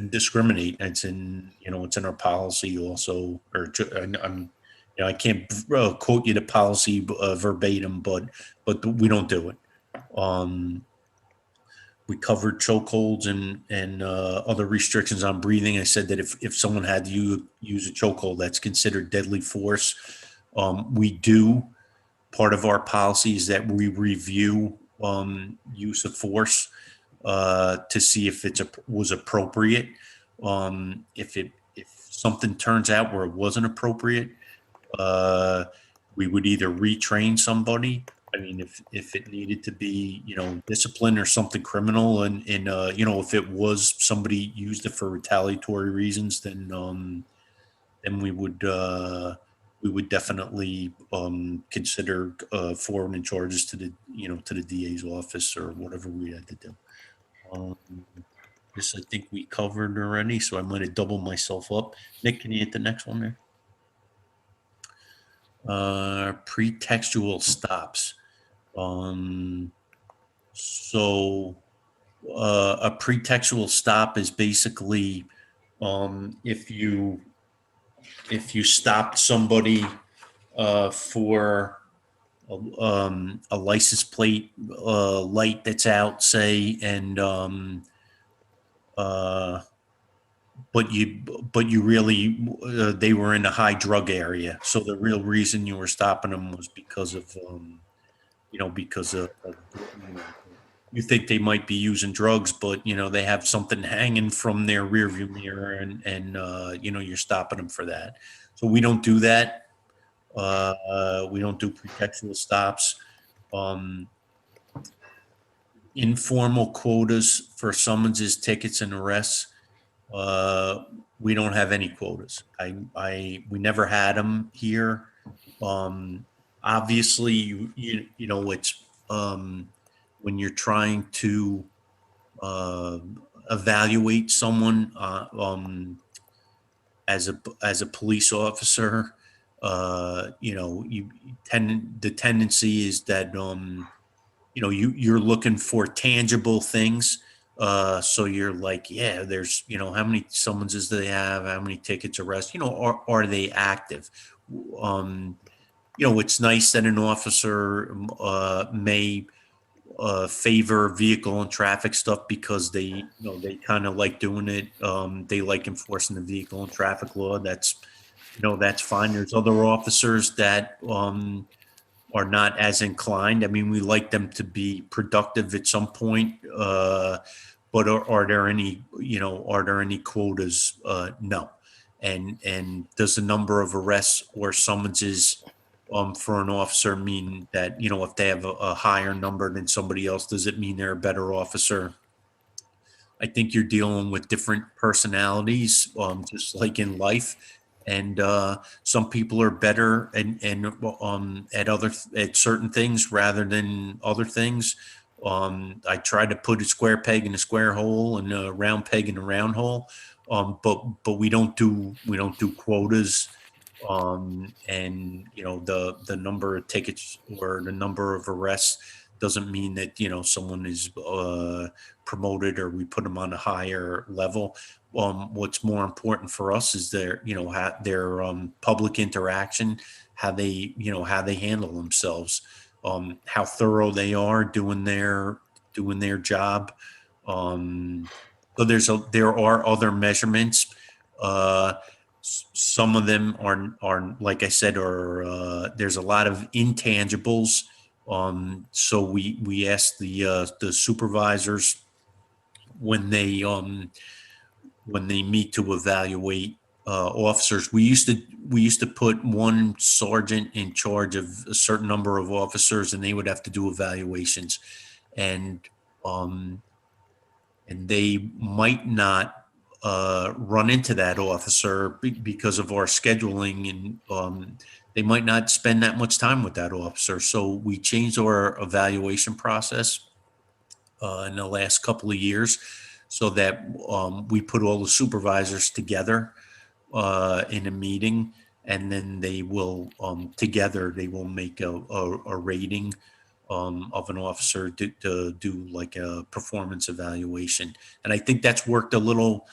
discriminate. It's in, you know, it's in our policy also, or I'm, you know, I can't quote you the policy verbatim, but we don't do it. We covered chokeholds and other restrictions on breathing. I said that if someone had to use a chokehold, that's considered deadly force. We do, part of our policy is that we review use of force to see if was appropriate. If something turns out where it wasn't appropriate, we would either retrain somebody. I mean, if it needed to be, you know, discipline or something criminal, and you know, if it was somebody used it for retaliatory reasons, then we would definitely consider forwarding charges to the, you know, to the DA's office or whatever we had to do. This I think we covered already, so I might have doubled myself up. Nick, can you hit the next one there? Pretextual stops. So A pretextual stop is basically if you stopped somebody for a license plate light that's out, say, and uh, but you really they were in a high drug area, so the real reason you were stopping them was because of because of you think they might be using drugs, but they have something hanging from their rearview mirror, and you're stopping them for that. So we don't do that. We don't do pretextual stops. Um, Informal quotas for summonses, tickets, and arrests. Uh, we don't have any quotas. We never had them here. Um, Obviously, it's when you're trying to uh, evaluate someone as a police officer. The tendency is that you're looking for tangible things. So you're like, yeah, there's, how many summonses do they have? How many tickets, arrests? Are they active? Um, it's nice that an officer may favor vehicle and traffic stuff because they kind of like doing it. They like enforcing the vehicle and traffic law. That's fine. There's other officers that are not as inclined. I mean, we like them to be productive at some point. But are there any quotas? No. And does the number of arrests or summonses for an officer mean that, if they have a higher number than somebody else, does it mean they're a better officer? I think you're dealing with different personalities, just like in life. And some people are better at certain things rather than other things. I try to put a square peg in a square hole and a round peg in a round hole. But we don't do quotas. And the number of tickets or the number of arrests doesn't mean that someone is promoted or we put them on a higher level. What's more important for us is their public interaction, how they handle themselves, how thorough they are doing their job. Um, so there are other measurements. Uh, some of them are like I said, there's a lot of intangibles. So we ask the supervisors when they meet to evaluate officers. We used to put one sergeant in charge of a certain number of officers, and they would have to do evaluations, and um, and they might not run into that officer because of our scheduling, and they might not spend that much time with that officer. So we changed our evaluation process in the last couple of years so that we put all the supervisors together in a meeting, and then they will together they will make a rating of an officer to do like a performance evaluation. And I think that's worked a little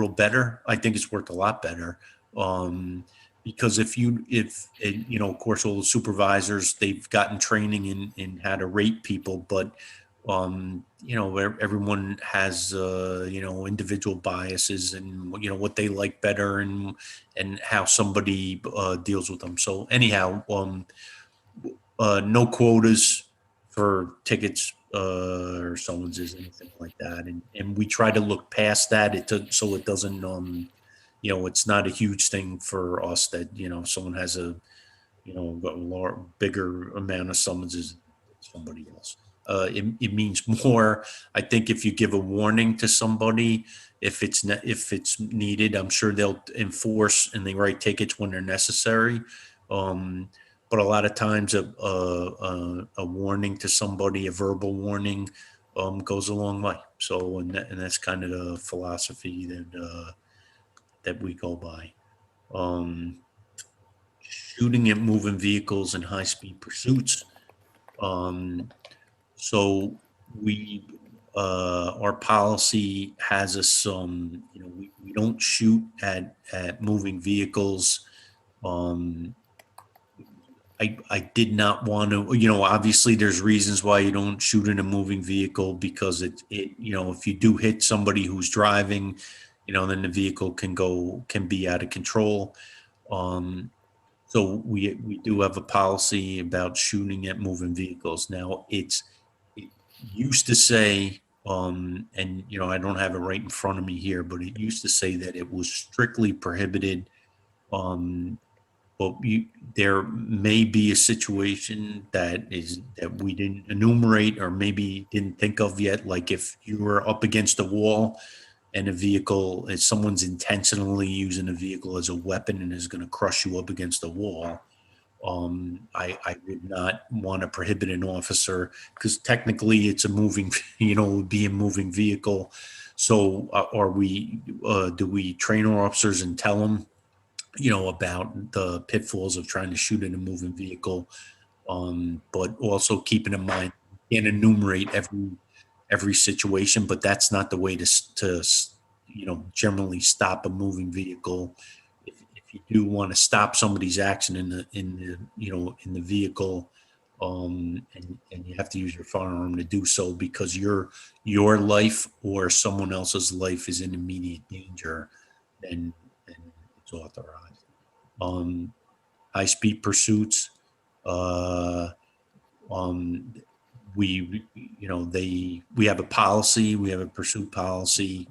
better. I think it's worked a lot better. Because of course, all the supervisors, they've gotten training in how to rate people, but everyone has individual biases, and what they like better, and how somebody deals with them. So anyhow, no quotas for tickets or summonses, anything like that, and we try to look past that so it doesn't it's not a huge thing for us that someone has a bigger amount of summonses than somebody else. It means more. I think if you give a warning to somebody, if it's needed, I'm sure they'll enforce and they write tickets when they're necessary. But a lot of times, a warning to somebody, a verbal warning, goes a long way. So, and that's kind of the philosophy that we go by. Shooting at moving vehicles and high-speed pursuits. So we our policy has us, we don't shoot at moving vehicles. I did not want to, obviously there's reasons why you don't shoot in a moving vehicle, because if you do hit somebody who's driving, then the vehicle can be out of control. So we do have a policy about shooting at moving vehicles. Now it used to say, and I don't have it right in front of me here, but it used to say that it was strictly prohibited. But there may be a situation that we didn't enumerate or maybe didn't think of yet. Like if you were up against a wall and if someone's intentionally using a vehicle as a weapon and is going to crush you up against a wall, I would not want to prohibit an officer, because technically it's a moving, it would be a moving vehicle. So do we train our officers and tell them, about the pitfalls of trying to shoot in a moving vehicle, but also keeping in mind, you can't enumerate every situation, but that's not the way to generally stop a moving vehicle. If you do want to stop somebody's action in the vehicle, and you have to use your firearm to do so because your life or someone else's life is in immediate danger, then it's authorized. High-speed pursuits, we have a policy, we have a pursuit policy.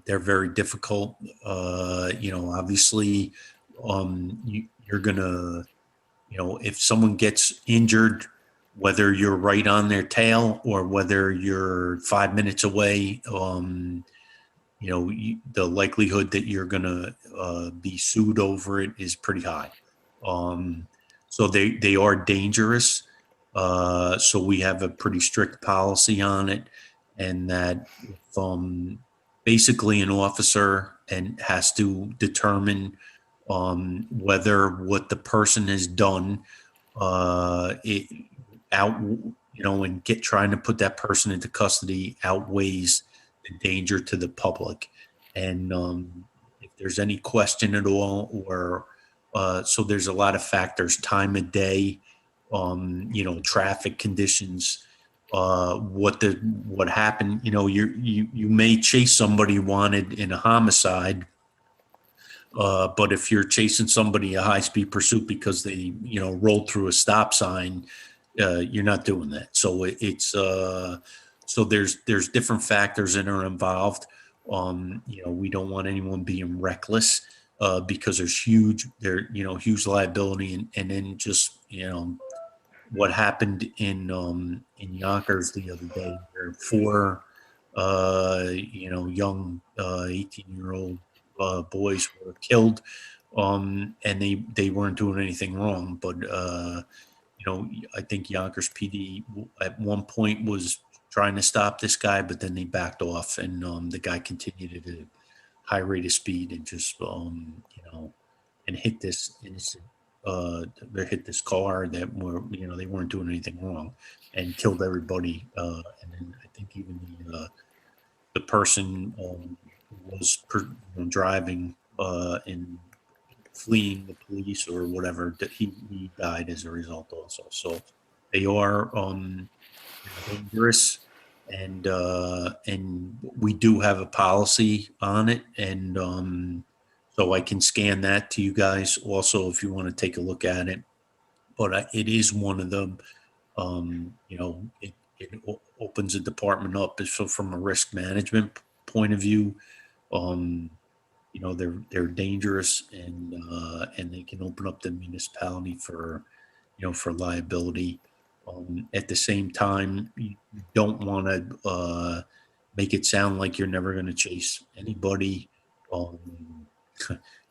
They're very difficult. Obviously, you're gonna, if someone gets injured, whether you're right on their tail or whether you're 5 minutes away, the likelihood that you're going to be sued over it is pretty high. So they are dangerous. So we have a pretty strict policy on it, and that basically an officer has to determine whether what the person has done and trying to put that person into custody outweighs the danger to the public. And if there's any question at all, or so there's a lot of factors: time of day, traffic conditions, what happened. You may chase somebody wanted in a homicide, but if you're chasing somebody a high-speed pursuit because they rolled through a stop sign, you're not doing that. So so there's different factors that are involved. We don't want anyone being reckless, because there's huge liability, and then just what happened in Yonkers the other day, where four young 18-year-old boys were killed, and they weren't doing anything wrong, but I think Yonkers PD at one point was trying to stop this guy, but then they backed off, and the guy continued at a high rate of speed and just and hit this innocent they hit this car that were they weren't doing anything wrong, and killed everybody, and then I think even the person who was driving and fleeing the police or whatever, that he died as a result also. So they are dangerous, and we do have a policy on it, and so I can scan that to you guys also if you want to take a look at it. But it is one of them. It opens a department up. So from a risk management point of view, they're dangerous, and they can open up the municipality for liability. At the same time, you don't want to make it sound like you're never going to chase anybody,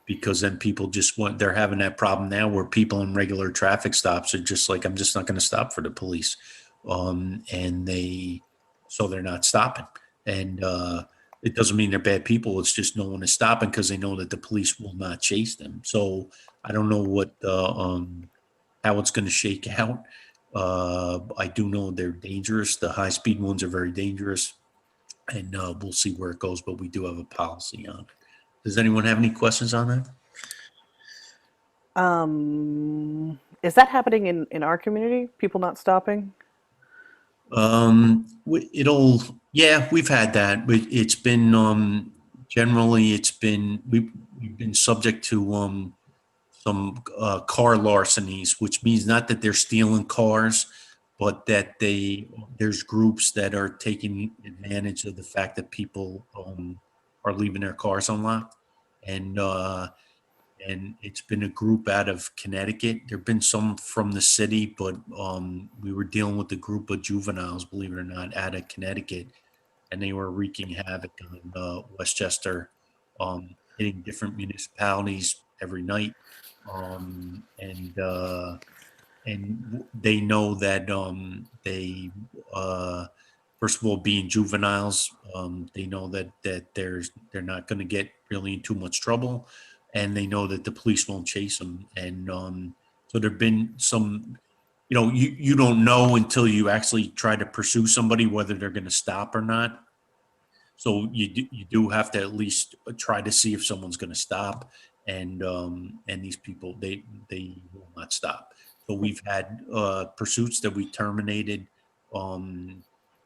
because then people they're having that problem now where people in regular traffic stops are just like, I'm just not going to stop for the police. So they're not stopping. And it doesn't mean they're bad people. It's just no one is stopping because they know that the police will not chase them. So I don't know how it's going to shake out. I do know they're dangerous. The high-speed ones are very dangerous, and we'll see where it goes, but we do have a policy on it. Does anyone have any questions on that? Is that happening in our community? People not stopping? Yeah, we've had that, but it's been, generally, we've been subject to, some car larcenies, which means not that they're stealing cars, but that there's groups that are taking advantage of the fact that people are leaving their cars unlocked, and it's been a group out of Connecticut. There've been some from the city, but we were dealing with a group of juveniles, believe it or not, out of Connecticut, and they were wreaking havoc on Westchester, hitting different municipalities every night. And they know that they first of all, being juveniles, they know that they're not going to get really in too much trouble, and they know that the police won't chase them. And so there've been some, you don't know until you actually try to pursue somebody whether they're going to stop or not. So you do have to at least try to see if someone's going to stop, and these people, they will not stop. So we've had pursuits that we terminated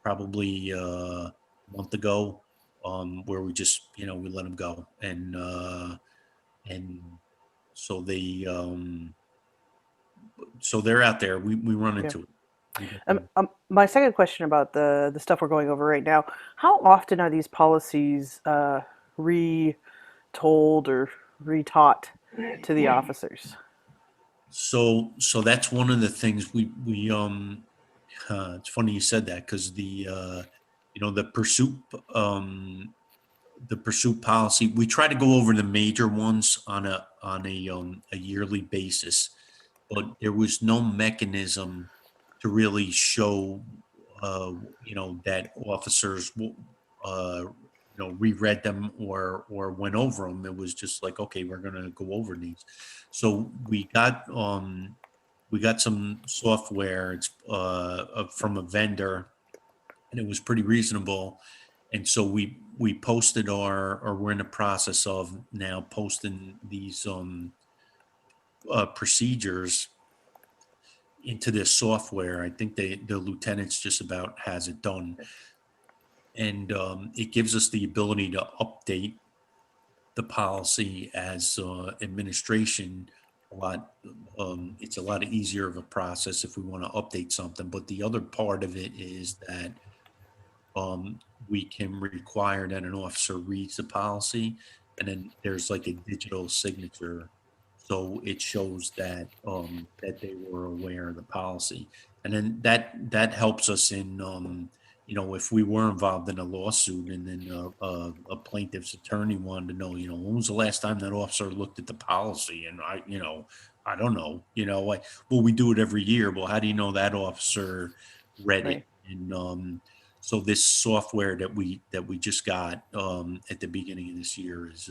probably a month ago, where we just we let them go, and so they're out there. We run into it. My second question about the stuff we're going over right now: how often are these policies retold or retaught to the officers? So that's one of the things we it's funny you said that, because the pursuit policy, we try to go over the major ones on a yearly basis, but there was no mechanism to really show that officers reread them or went over them. It was just like, okay, we're going to go over these. So we got some software. It's from a vendor, and it was pretty reasonable. And so we posted or we're in the process of now posting these procedures into this software. I think the lieutenant's just about has it done, and it gives us the ability to update the policy as administration a lot. It's a lot easier of a process if we want to update something. But the other part of it is that we can require that an officer reads the policy, and then there's like a digital signature, so it shows that that they were aware of the policy, and then that helps us in if we were involved in a lawsuit, and then a plaintiff's attorney wanted to know, when was the last time that officer looked at the policy, and I don't know, like, well, we do it every year. Well, how do you know that officer read Right. it? And so this software that we just got at the beginning of this year is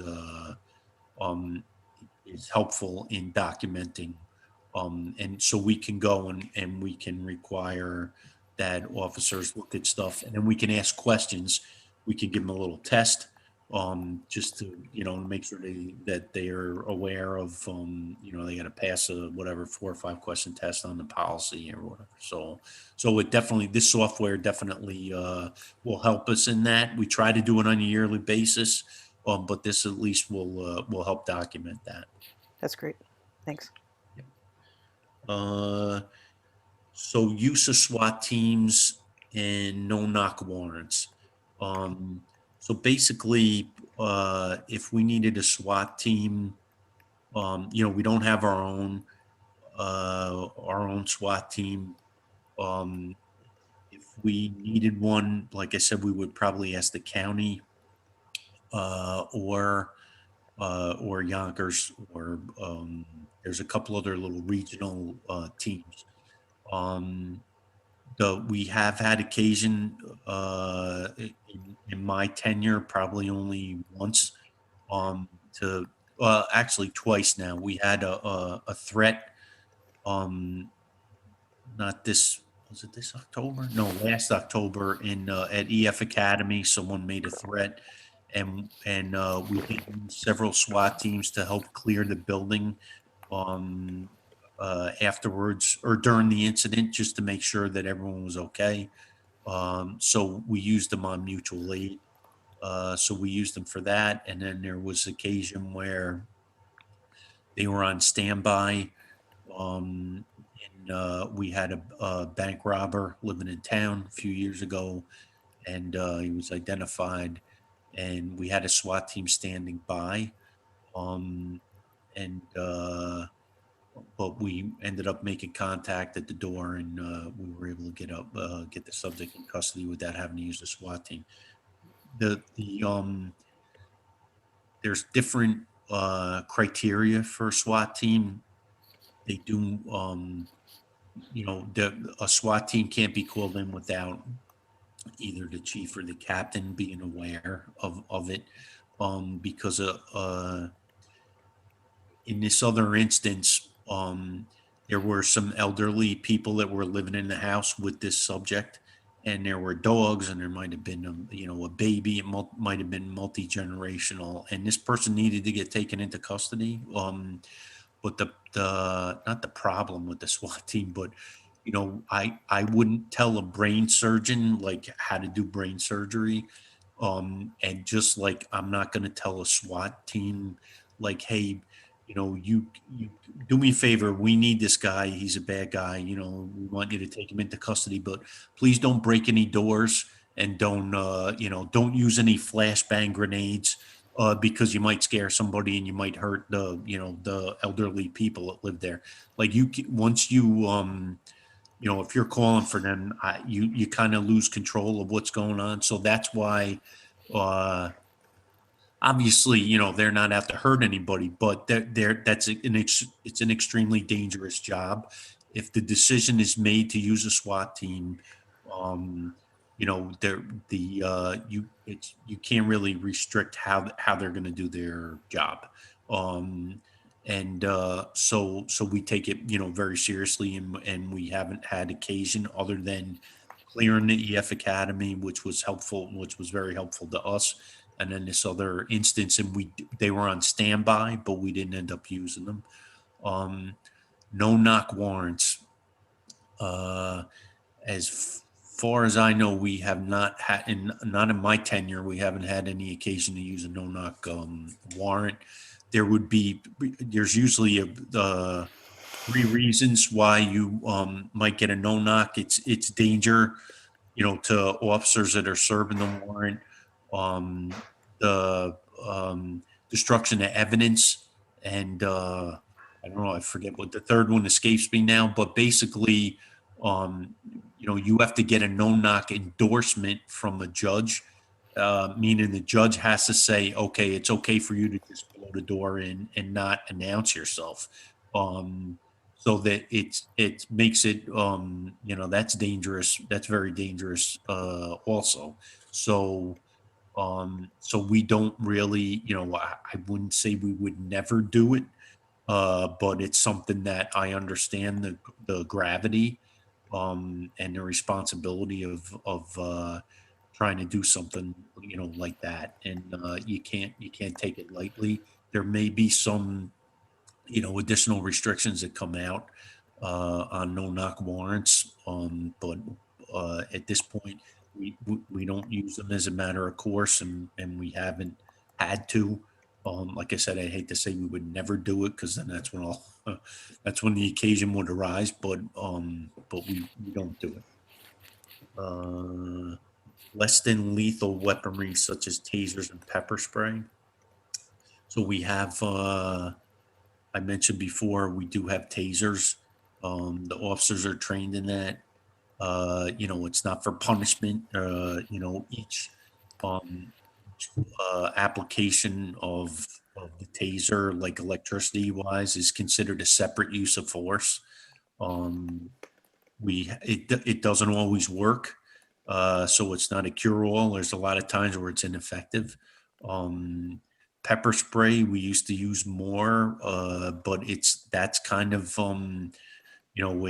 helpful in documenting, and so we can go and we can require that officers look at stuff, and then we can ask questions. We can give them a little test, just to make sure that they are aware of they got to pass a whatever 4 or 5 question test on the policy or whatever. So it definitely, this software definitely will help us in that. We try to do it on a yearly basis, but this at least will help document that. That's great. Thanks. So use of SWAT teams and no knock warrants. So basically, if we needed a SWAT team, we don't have our own SWAT team. If we needed one, like I said, we would probably ask the county, or Yonkers, or there's a couple other little regional teams. We have had occasion in my tenure, probably only once, to actually twice now. We had a threat not this, was it this October? No, last October in at EF Academy, someone made a threat, and we did use several SWAT teams to help clear the building afterwards or during the incident, just to make sure that everyone was okay. So we used them on mutual aid. So we used them for that, and then there was occasion where they were on standby. We had a bank robber living in town a few years ago, and he was identified, and we had a SWAT team standing by. Um, and But we ended up making contact at the door, and we were able to get the subject in custody without having to use the SWAT team. There's different criteria for a SWAT team. They do, a SWAT team can't be called in without either the chief or the captain being aware of it, because in this other instance, there were some elderly people that were living in the house with this subject, and there were dogs, and there might have been a baby. It might have been multi-generational, and this person needed to get taken into custody. But the not the problem with the SWAT team, but I wouldn't tell a brain surgeon like how to do brain surgery, and just like I'm not going to tell a SWAT team like, hey, you do me a favor. We need this guy. He's a bad guy. We want you to take him into custody, but please don't break any doors, and don't use any flashbang grenades, because you might scare somebody and you might hurt the elderly people that live there. Like once if you're calling for them, you kind of lose control of what's going on. So that's why, obviously, they're not out to hurt anybody, but it's an extremely dangerous job. If the decision is made to use a SWAT team, you can't really restrict how they're going to do their job. So we take it, very seriously, and we haven't had occasion other than clearing the EF Academy, which was very helpful to us. And then this other instance, and they were on standby, but we didn't end up using them. No knock warrants. As far as I know, we have not had, not in my tenure, we haven't had any occasion to use a no knock warrant. There's usually three reasons why you might get a no knock. It's danger, to officers that are serving the warrant. The destruction of evidence, and I don't know, I forget what the third one escapes me now, but basically, you have to get a no-knock endorsement from a judge, meaning the judge has to say, okay, it's okay for you to just blow the door in and not announce yourself. So that it makes it, that's dangerous. That's very dangerous, also. So we don't really, I wouldn't say we would never do it, but it's something that I understand the gravity, and the responsibility of trying to do something, like that. And you can't take it lightly. There may be some, additional restrictions that come out on no knock warrants, but at this point, we don't use them as a matter of course, and we haven't had to. Like I said, I hate to say we would never do it, because then that's when that's when the occasion would arise. But we don't do it. Less than lethal weaponry such as tasers and pepper spray. So we have, I mentioned before, we do have tasers. The officers are trained in that. It's not for punishment. Each application of the taser, like electricity wise, is considered a separate use of force. It doesn't always work, so it's not a cure-all. There's a lot of times where it's ineffective. Pepper spray we used to use more, but that's kind of you know,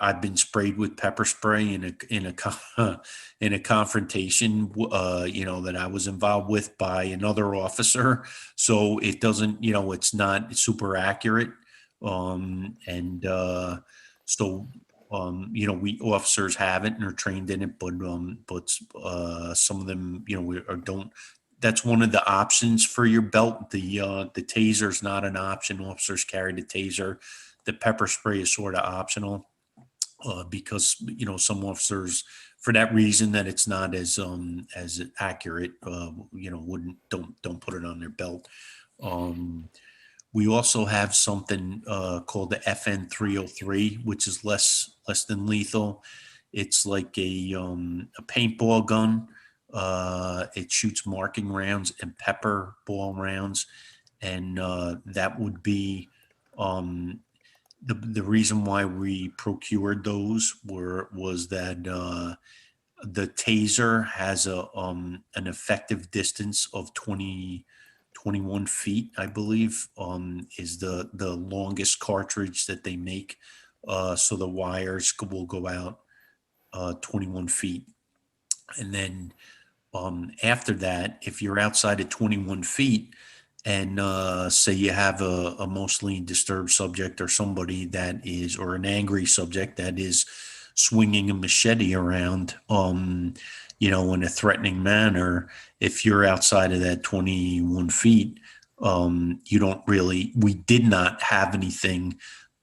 I've been sprayed with pepper spray in a confrontation, you know, that I was involved with by another officer. So it doesn't, you know, it's not super accurate. And so, you know, we officers have it and are trained in it, but some of them, you know, don't. That's one of the options for your belt. The taser is not an option. Officers carry the taser. The pepper spray is sort of optional, because, you know, some officers, for that reason that it's not as accurate, you know, don't put it on their belt. We also have something called the FN 303, which is less than lethal. It's like a paintball gun. It shoots marking rounds and pepper ball rounds, and that would be the reason why we procured those was that the taser has an effective distance of 21 feet, I believe, is the longest cartridge that they make. So the wires will go out 21 feet. And then after that, if you're outside of 21 feet, and say you have a mostly disturbed subject or somebody that is, or an angry subject that is swinging a machete around, you know, in a threatening manner, if you're outside of that 21 feet, you don't really, we did not have anything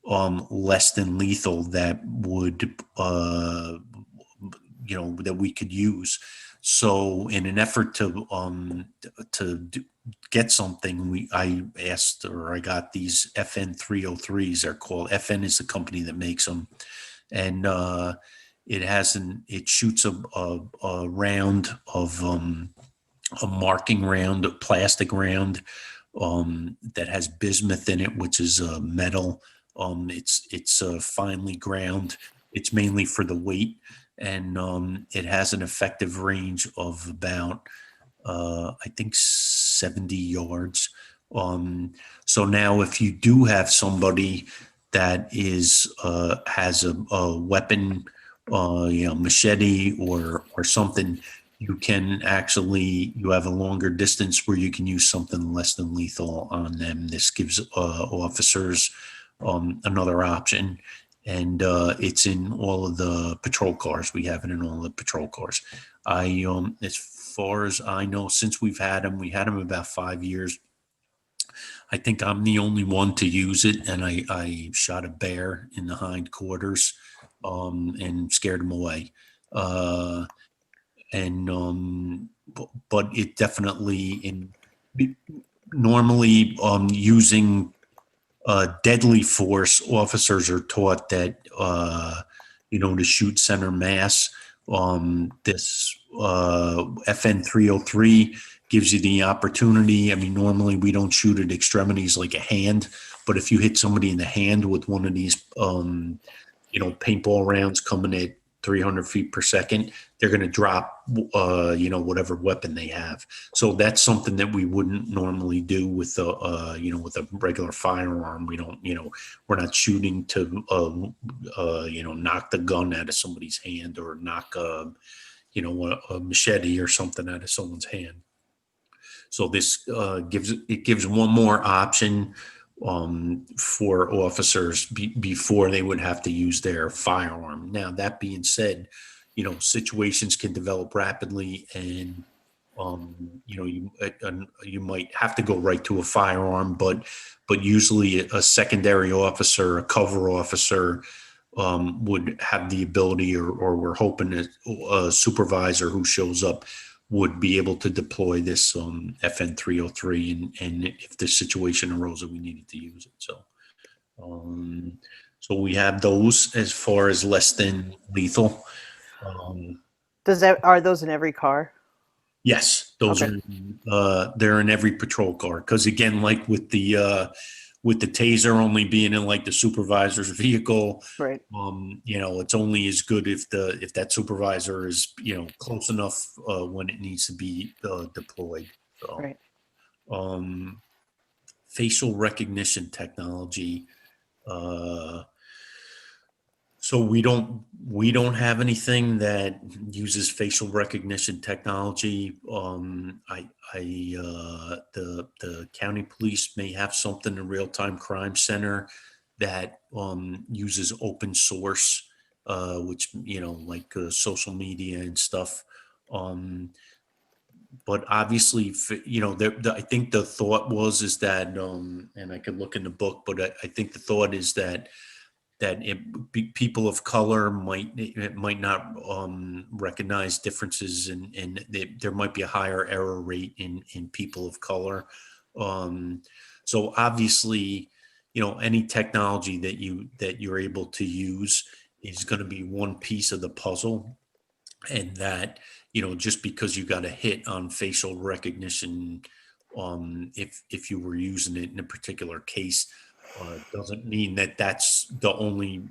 less than lethal that would, you know, that we could use. So in an effort to get something, I asked, or I got these FN 303s. They're called, FN is the company that makes them, and it shoots a round of a marking round, a plastic round that has bismuth in it, which is metal. It's finely ground. It's mainly for the weight, and it has an effective range of about I think 70 yards. So now if you do have somebody that is has a weapon, you know, machete or something, you can actually, you have a longer distance where you can use something less than lethal on them. This gives officers another option. And it's in all of the patrol cars. We have it in all the patrol cars. As far as I know, since we had them about 5 years. I think I'm the only one to use it, and I shot a bear in the hindquarters, and scared him away. But it definitely normally using deadly force, officers are taught that, you know, to shoot center mass. This FN 303 gives you the opportunity. I mean, normally we don't shoot at extremities like a hand, but if you hit somebody in the hand with one of these, you know, paintball rounds coming at 300 feet per second, they're going to drop, you know, whatever weapon they have. So that's something that we wouldn't normally do with a, you know, with a regular firearm. We don't, you know, we're not shooting to, you know, knock the gun out of somebody's hand or knock, you know, a machete or something out of someone's hand. So this gives one more option for officers before they would have to use their firearm. Now, that being said, you know, situations can develop rapidly, and you know, you might have to go right to a firearm, but usually a secondary officer, a cover officer, would have the ability, or we're hoping that a supervisor who shows up would be able to deploy this FN 303, and if this situation arose that we needed to use it. So we have those as far as less than lethal. Are those in every car? Yes, those Okay. are they're in every patrol car, because again, like with the taser only being in like the supervisor's vehicle, Right. you know, it's only as good if that supervisor is, you know, close enough when it needs to be deployed. So, Right. facial recognition technology. So we don't have anything that uses facial recognition technology. The county police may have something in Real Time Crime Center that uses open source, which like social media and stuff. Um, but obviously, I think the thought is that, and I could look in the book, but I think the thought is that people of color might not recognize differences, and there might be a higher error rate in people of color. So obviously, any technology that you're able to use is going to be one piece of the puzzle, and that just because you got a hit on facial recognition, if you were using it in a particular case, doesn't mean that that's the only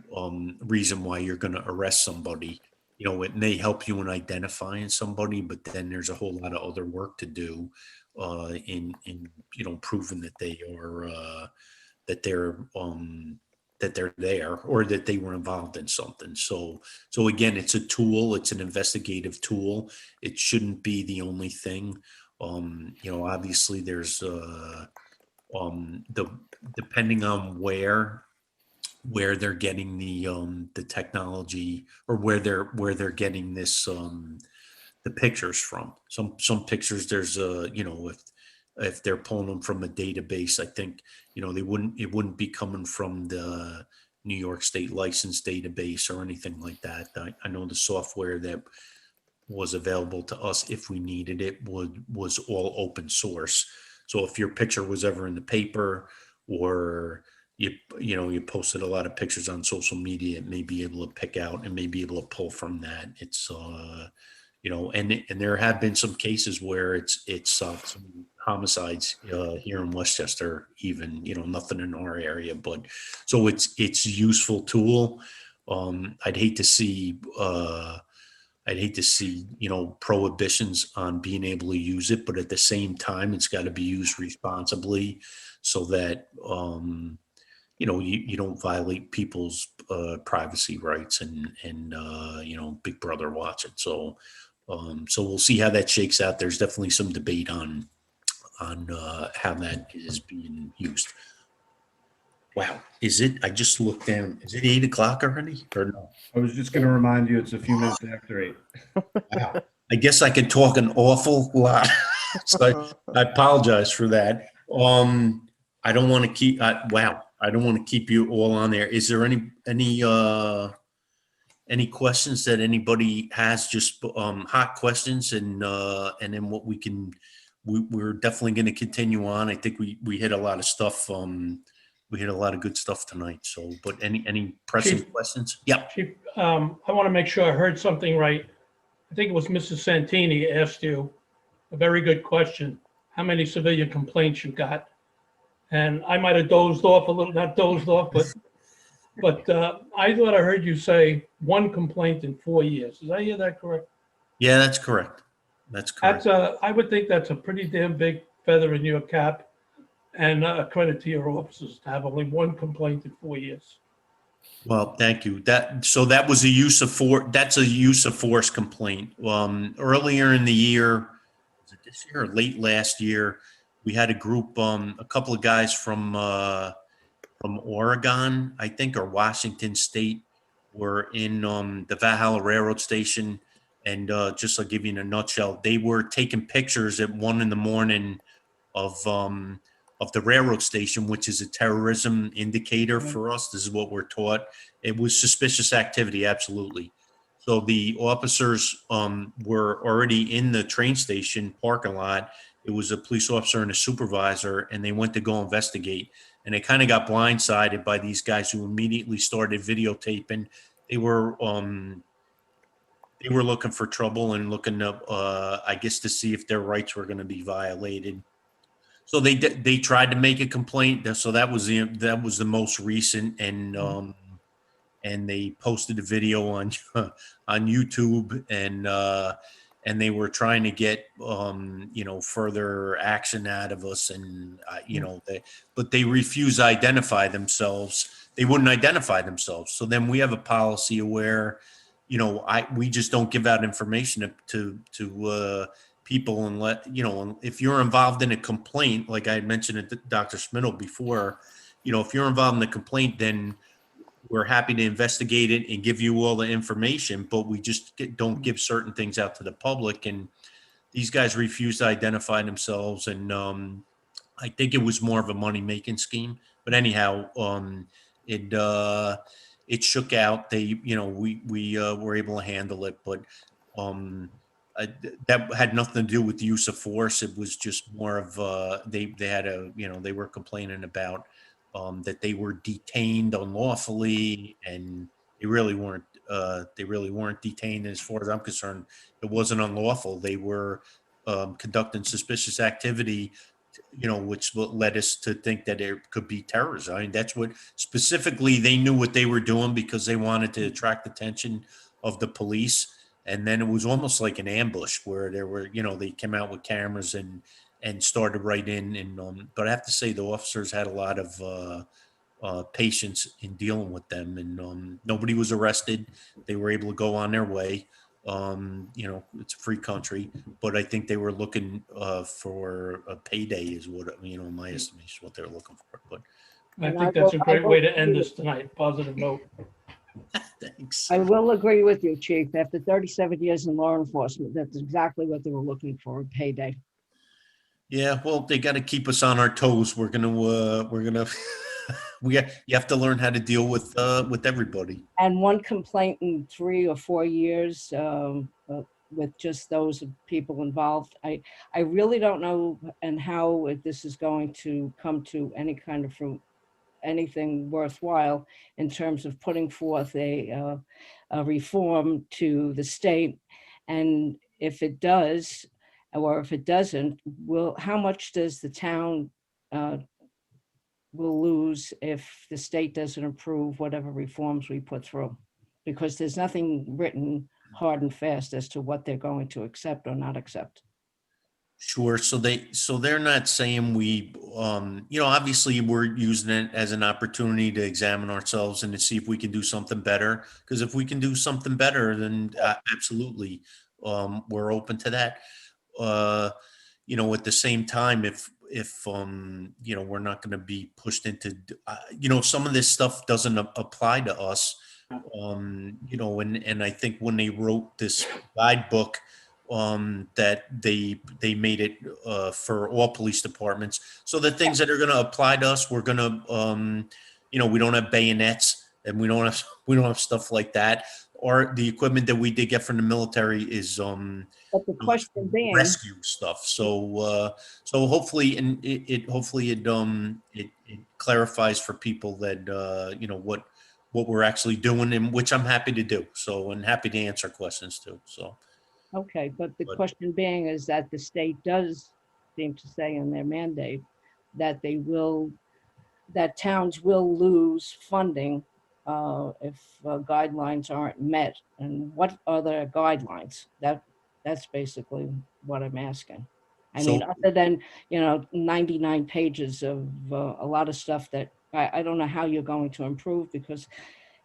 reason why you're going to arrest somebody. It may help you in identifying somebody, but then there's a whole lot of other work to do in proving that they are that they're that they're there, or that they were involved in something. So again, it's a tool, it's an investigative tool. It shouldn't be the only thing. Obviously there's depending on where they're getting the technology, or where they're getting this the pictures from. Some pictures, there's if they're pulling them from a database, I think it wouldn't be coming from the New York State license database or anything like that. I know the software that was available to us, if we needed it, was all open source. So if your picture was ever in the paper, or you posted a lot of pictures on social media, it may be able to pick out and may be able to pull from that. It's and there have been some cases where it's solved some homicides here in Westchester, even, nothing in our area, but so it's a useful tool. I'd hate to see prohibitions on being able to use it, but at the same time, it's got to be used responsibly, so that you don't violate people's privacy rights, and Big Brother watch it. So we'll see how that shakes out. There's definitely some debate on how that is being used. Wow, I just looked down. Is it 8 o'clock already, or no? I was just going to remind you, it's a few minutes after 8. Wow. I guess I could talk an awful lot. So I apologize for that. I don't want to keep, I don't want to keep you all on there. Is there any questions that anybody has? Just hot questions, and then what we're definitely going to continue on. I think we hit a lot of stuff. We hit a lot of good stuff tonight. So, but any pressing Chief, questions? Yeah. Chief, I want to make sure I heard something right. I think it was Mrs. Santini asked you a very good question. How many civilian complaints you got? And I might have dozed off a little, not dozed off, but I thought I heard you say 1 complaint in 4 years. Did I hear that correct? Yeah, that's correct. That's correct. I would think that's a pretty damn big feather in your cap, and a credit to your officers to have only 1 complaint in 4 years. Well, thank you. That was a use of force. That's a use of force complaint. Earlier in the year, was it this year or late last year, we had a group, a couple of guys from Oregon, I think, or Washington State, were in the Valhalla Railroad Station, and just to give you in a nutshell, they were taking pictures at 1 a.m. of the railroad station, which is a terrorism indicator for us. This is what we're taught. It was suspicious activity, absolutely. So the officers were already in the train station parking lot. It was a police officer and a supervisor, and they went to go investigate. And they kind of got blindsided by these guys, who immediately started videotaping. They were looking for trouble and looking up, I guess, to see if their rights were going to be violated. So they tried to make a complaint. So that was the most recent, and they posted a video on YouTube, and they were trying to get further action out of us, and but they refused to identify themselves. they wouldn't identify themselves. So then we have a policy where, we just don't give out information to people, and if you're involved in a complaint, like I had mentioned to Dr. Smithel before, if you're involved in the complaint, then we're happy to investigate it and give you all the information, but we just don't give certain things out to the public. And these guys refused to identify themselves, and I think it was more of a money-making scheme. But anyhow, it shook out. We were able to handle it, but that had nothing to do with the use of force. It was just more of they had they were complaining about that they were detained unlawfully, and they really weren't. They really weren't detained. As far as I'm concerned, it wasn't unlawful. They were conducting suspicious activity, which led us to think that it could be terrorism. I mean, that's what specifically they knew what they were doing, because they wanted to attract attention of the police. And then it was almost like an ambush where there were, they came out with cameras and started right in. And but I have to say, the officers had a lot of patience in dealing with them, and nobody was arrested. They were able to go on their way. It's a free country, but I think they were looking for a payday, is what, my estimation, what they're looking for. But I And think I that's a will- great I way will to end agree this tonight. Positive note. thanks. I will agree with you, Chief. After 37 years in law enforcement, that's exactly what they were looking for, a payday. Yeah, well, they got to keep us on our toes. We're gonna you have to learn how to deal with everybody. And one complaint in 3 or 4 years with just those people involved. I really don't know and how this is going to come to any kind of fruit, anything worthwhile in terms of putting forth a reform to the state. And if it does, or if it doesn't, how much does the town will lose if the state doesn't approve whatever reforms we put through? Because there's nothing written hard and fast as to what they're going to accept or not accept. Sure. So they're not saying we, obviously we're using it as an opportunity to examine ourselves and to see if we can do something better. Because if we can do something better, then absolutely, we're open to that. At the same time, if we're not going to be pushed into, some of this stuff doesn't apply to us. And I think when they wrote this guidebook, that they made it for all police departments. So the things that are going to apply to us, we're going to, we don't have bayonets, and we don't have stuff like that. Or the equipment that we did get from the military is But the question being, rescue stuff. So hopefully, and it clarifies for people that what we're actually doing, and which I'm happy to do. So, and happy to answer questions too. So. okay, but the question being is that the state does seem to say in their mandate that that towns will lose funding if guidelines aren't met. And what are the guidelines? That's basically what I'm asking. I mean, So- other than, 99 pages of a lot of stuff that I don't know how you're going to improve, because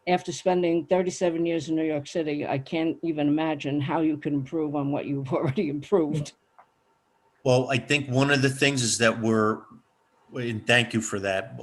after spending 37 years in New York City, I can't even imagine how you can improve on what you've already improved. Well, I think one of the things is that and thank you for that.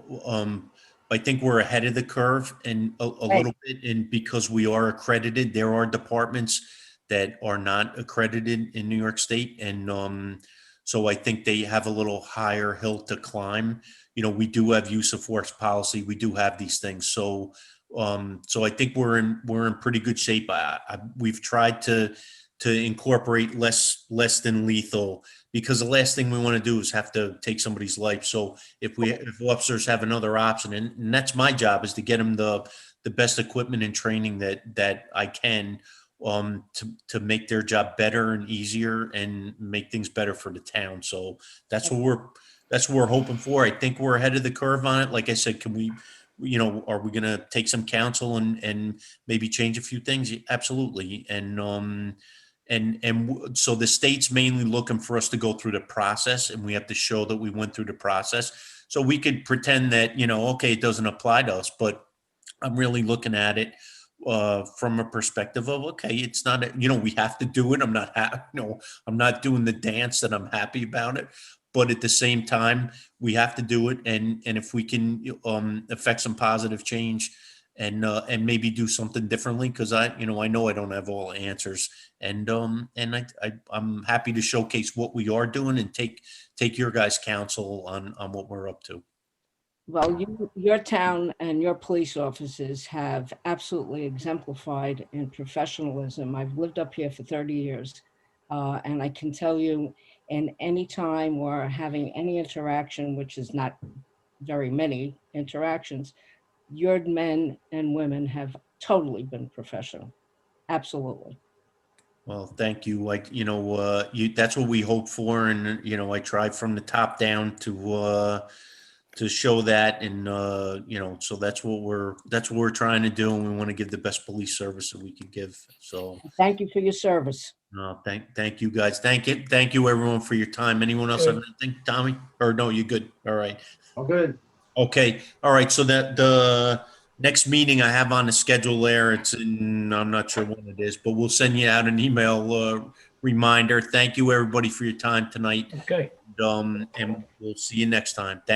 I think we're ahead of the curve and a little bit, and because we are accredited, there are departments that are not accredited in New York State. And so I think they have a little higher hill to climb. We do have use of force policy. We do have these things. So I think we're in pretty good shape. We've tried to incorporate less than lethal, because the last thing we want to do is have to take somebody's life. So if officers have another option, and that's my job, is to get them the best equipment and training that I can, to make their job better and easier and make things better for the town. So that's what we're hoping for. I think we're ahead of the curve on it. Like I said, can we, are we going to take some counsel and maybe change a few things? Absolutely. And so the state's mainly looking for us to go through the process, and we have to show that we went through the process. So we could pretend that, okay, it doesn't apply to us, but I'm really looking at it from a perspective of, okay, it's not, we have to do it. I'm not, I'm not doing the dance that I'm happy about it, but at the same time, we have to do it. And if we can affect some positive change and maybe do something differently, because I know I don't have all the answers, and I'm happy to showcase what we are doing and take your guys' counsel on what we're up to. Well, your town and your police officers have absolutely exemplified in professionalism. I've lived up here for 30 years, and I can tell you, in any time we're having any interaction, which is not very many interactions, your men and women have totally been professional. Absolutely. Well, thank you. That's what we hope for. And, I try from the top down to show that. And, so that's what we're trying to do. And we want to give the best police service that we can give. So, Thank you for your service. thank you guys. Thank you everyone for your time. Anyone else have anything, Tommy? Or no, you good? All right. All good. Okay. All right. So the next meeting I have on the schedule there, I'm not sure when it is, but we'll send you out an email reminder. Thank you everybody for your time tonight. Okay. And we'll see you next time.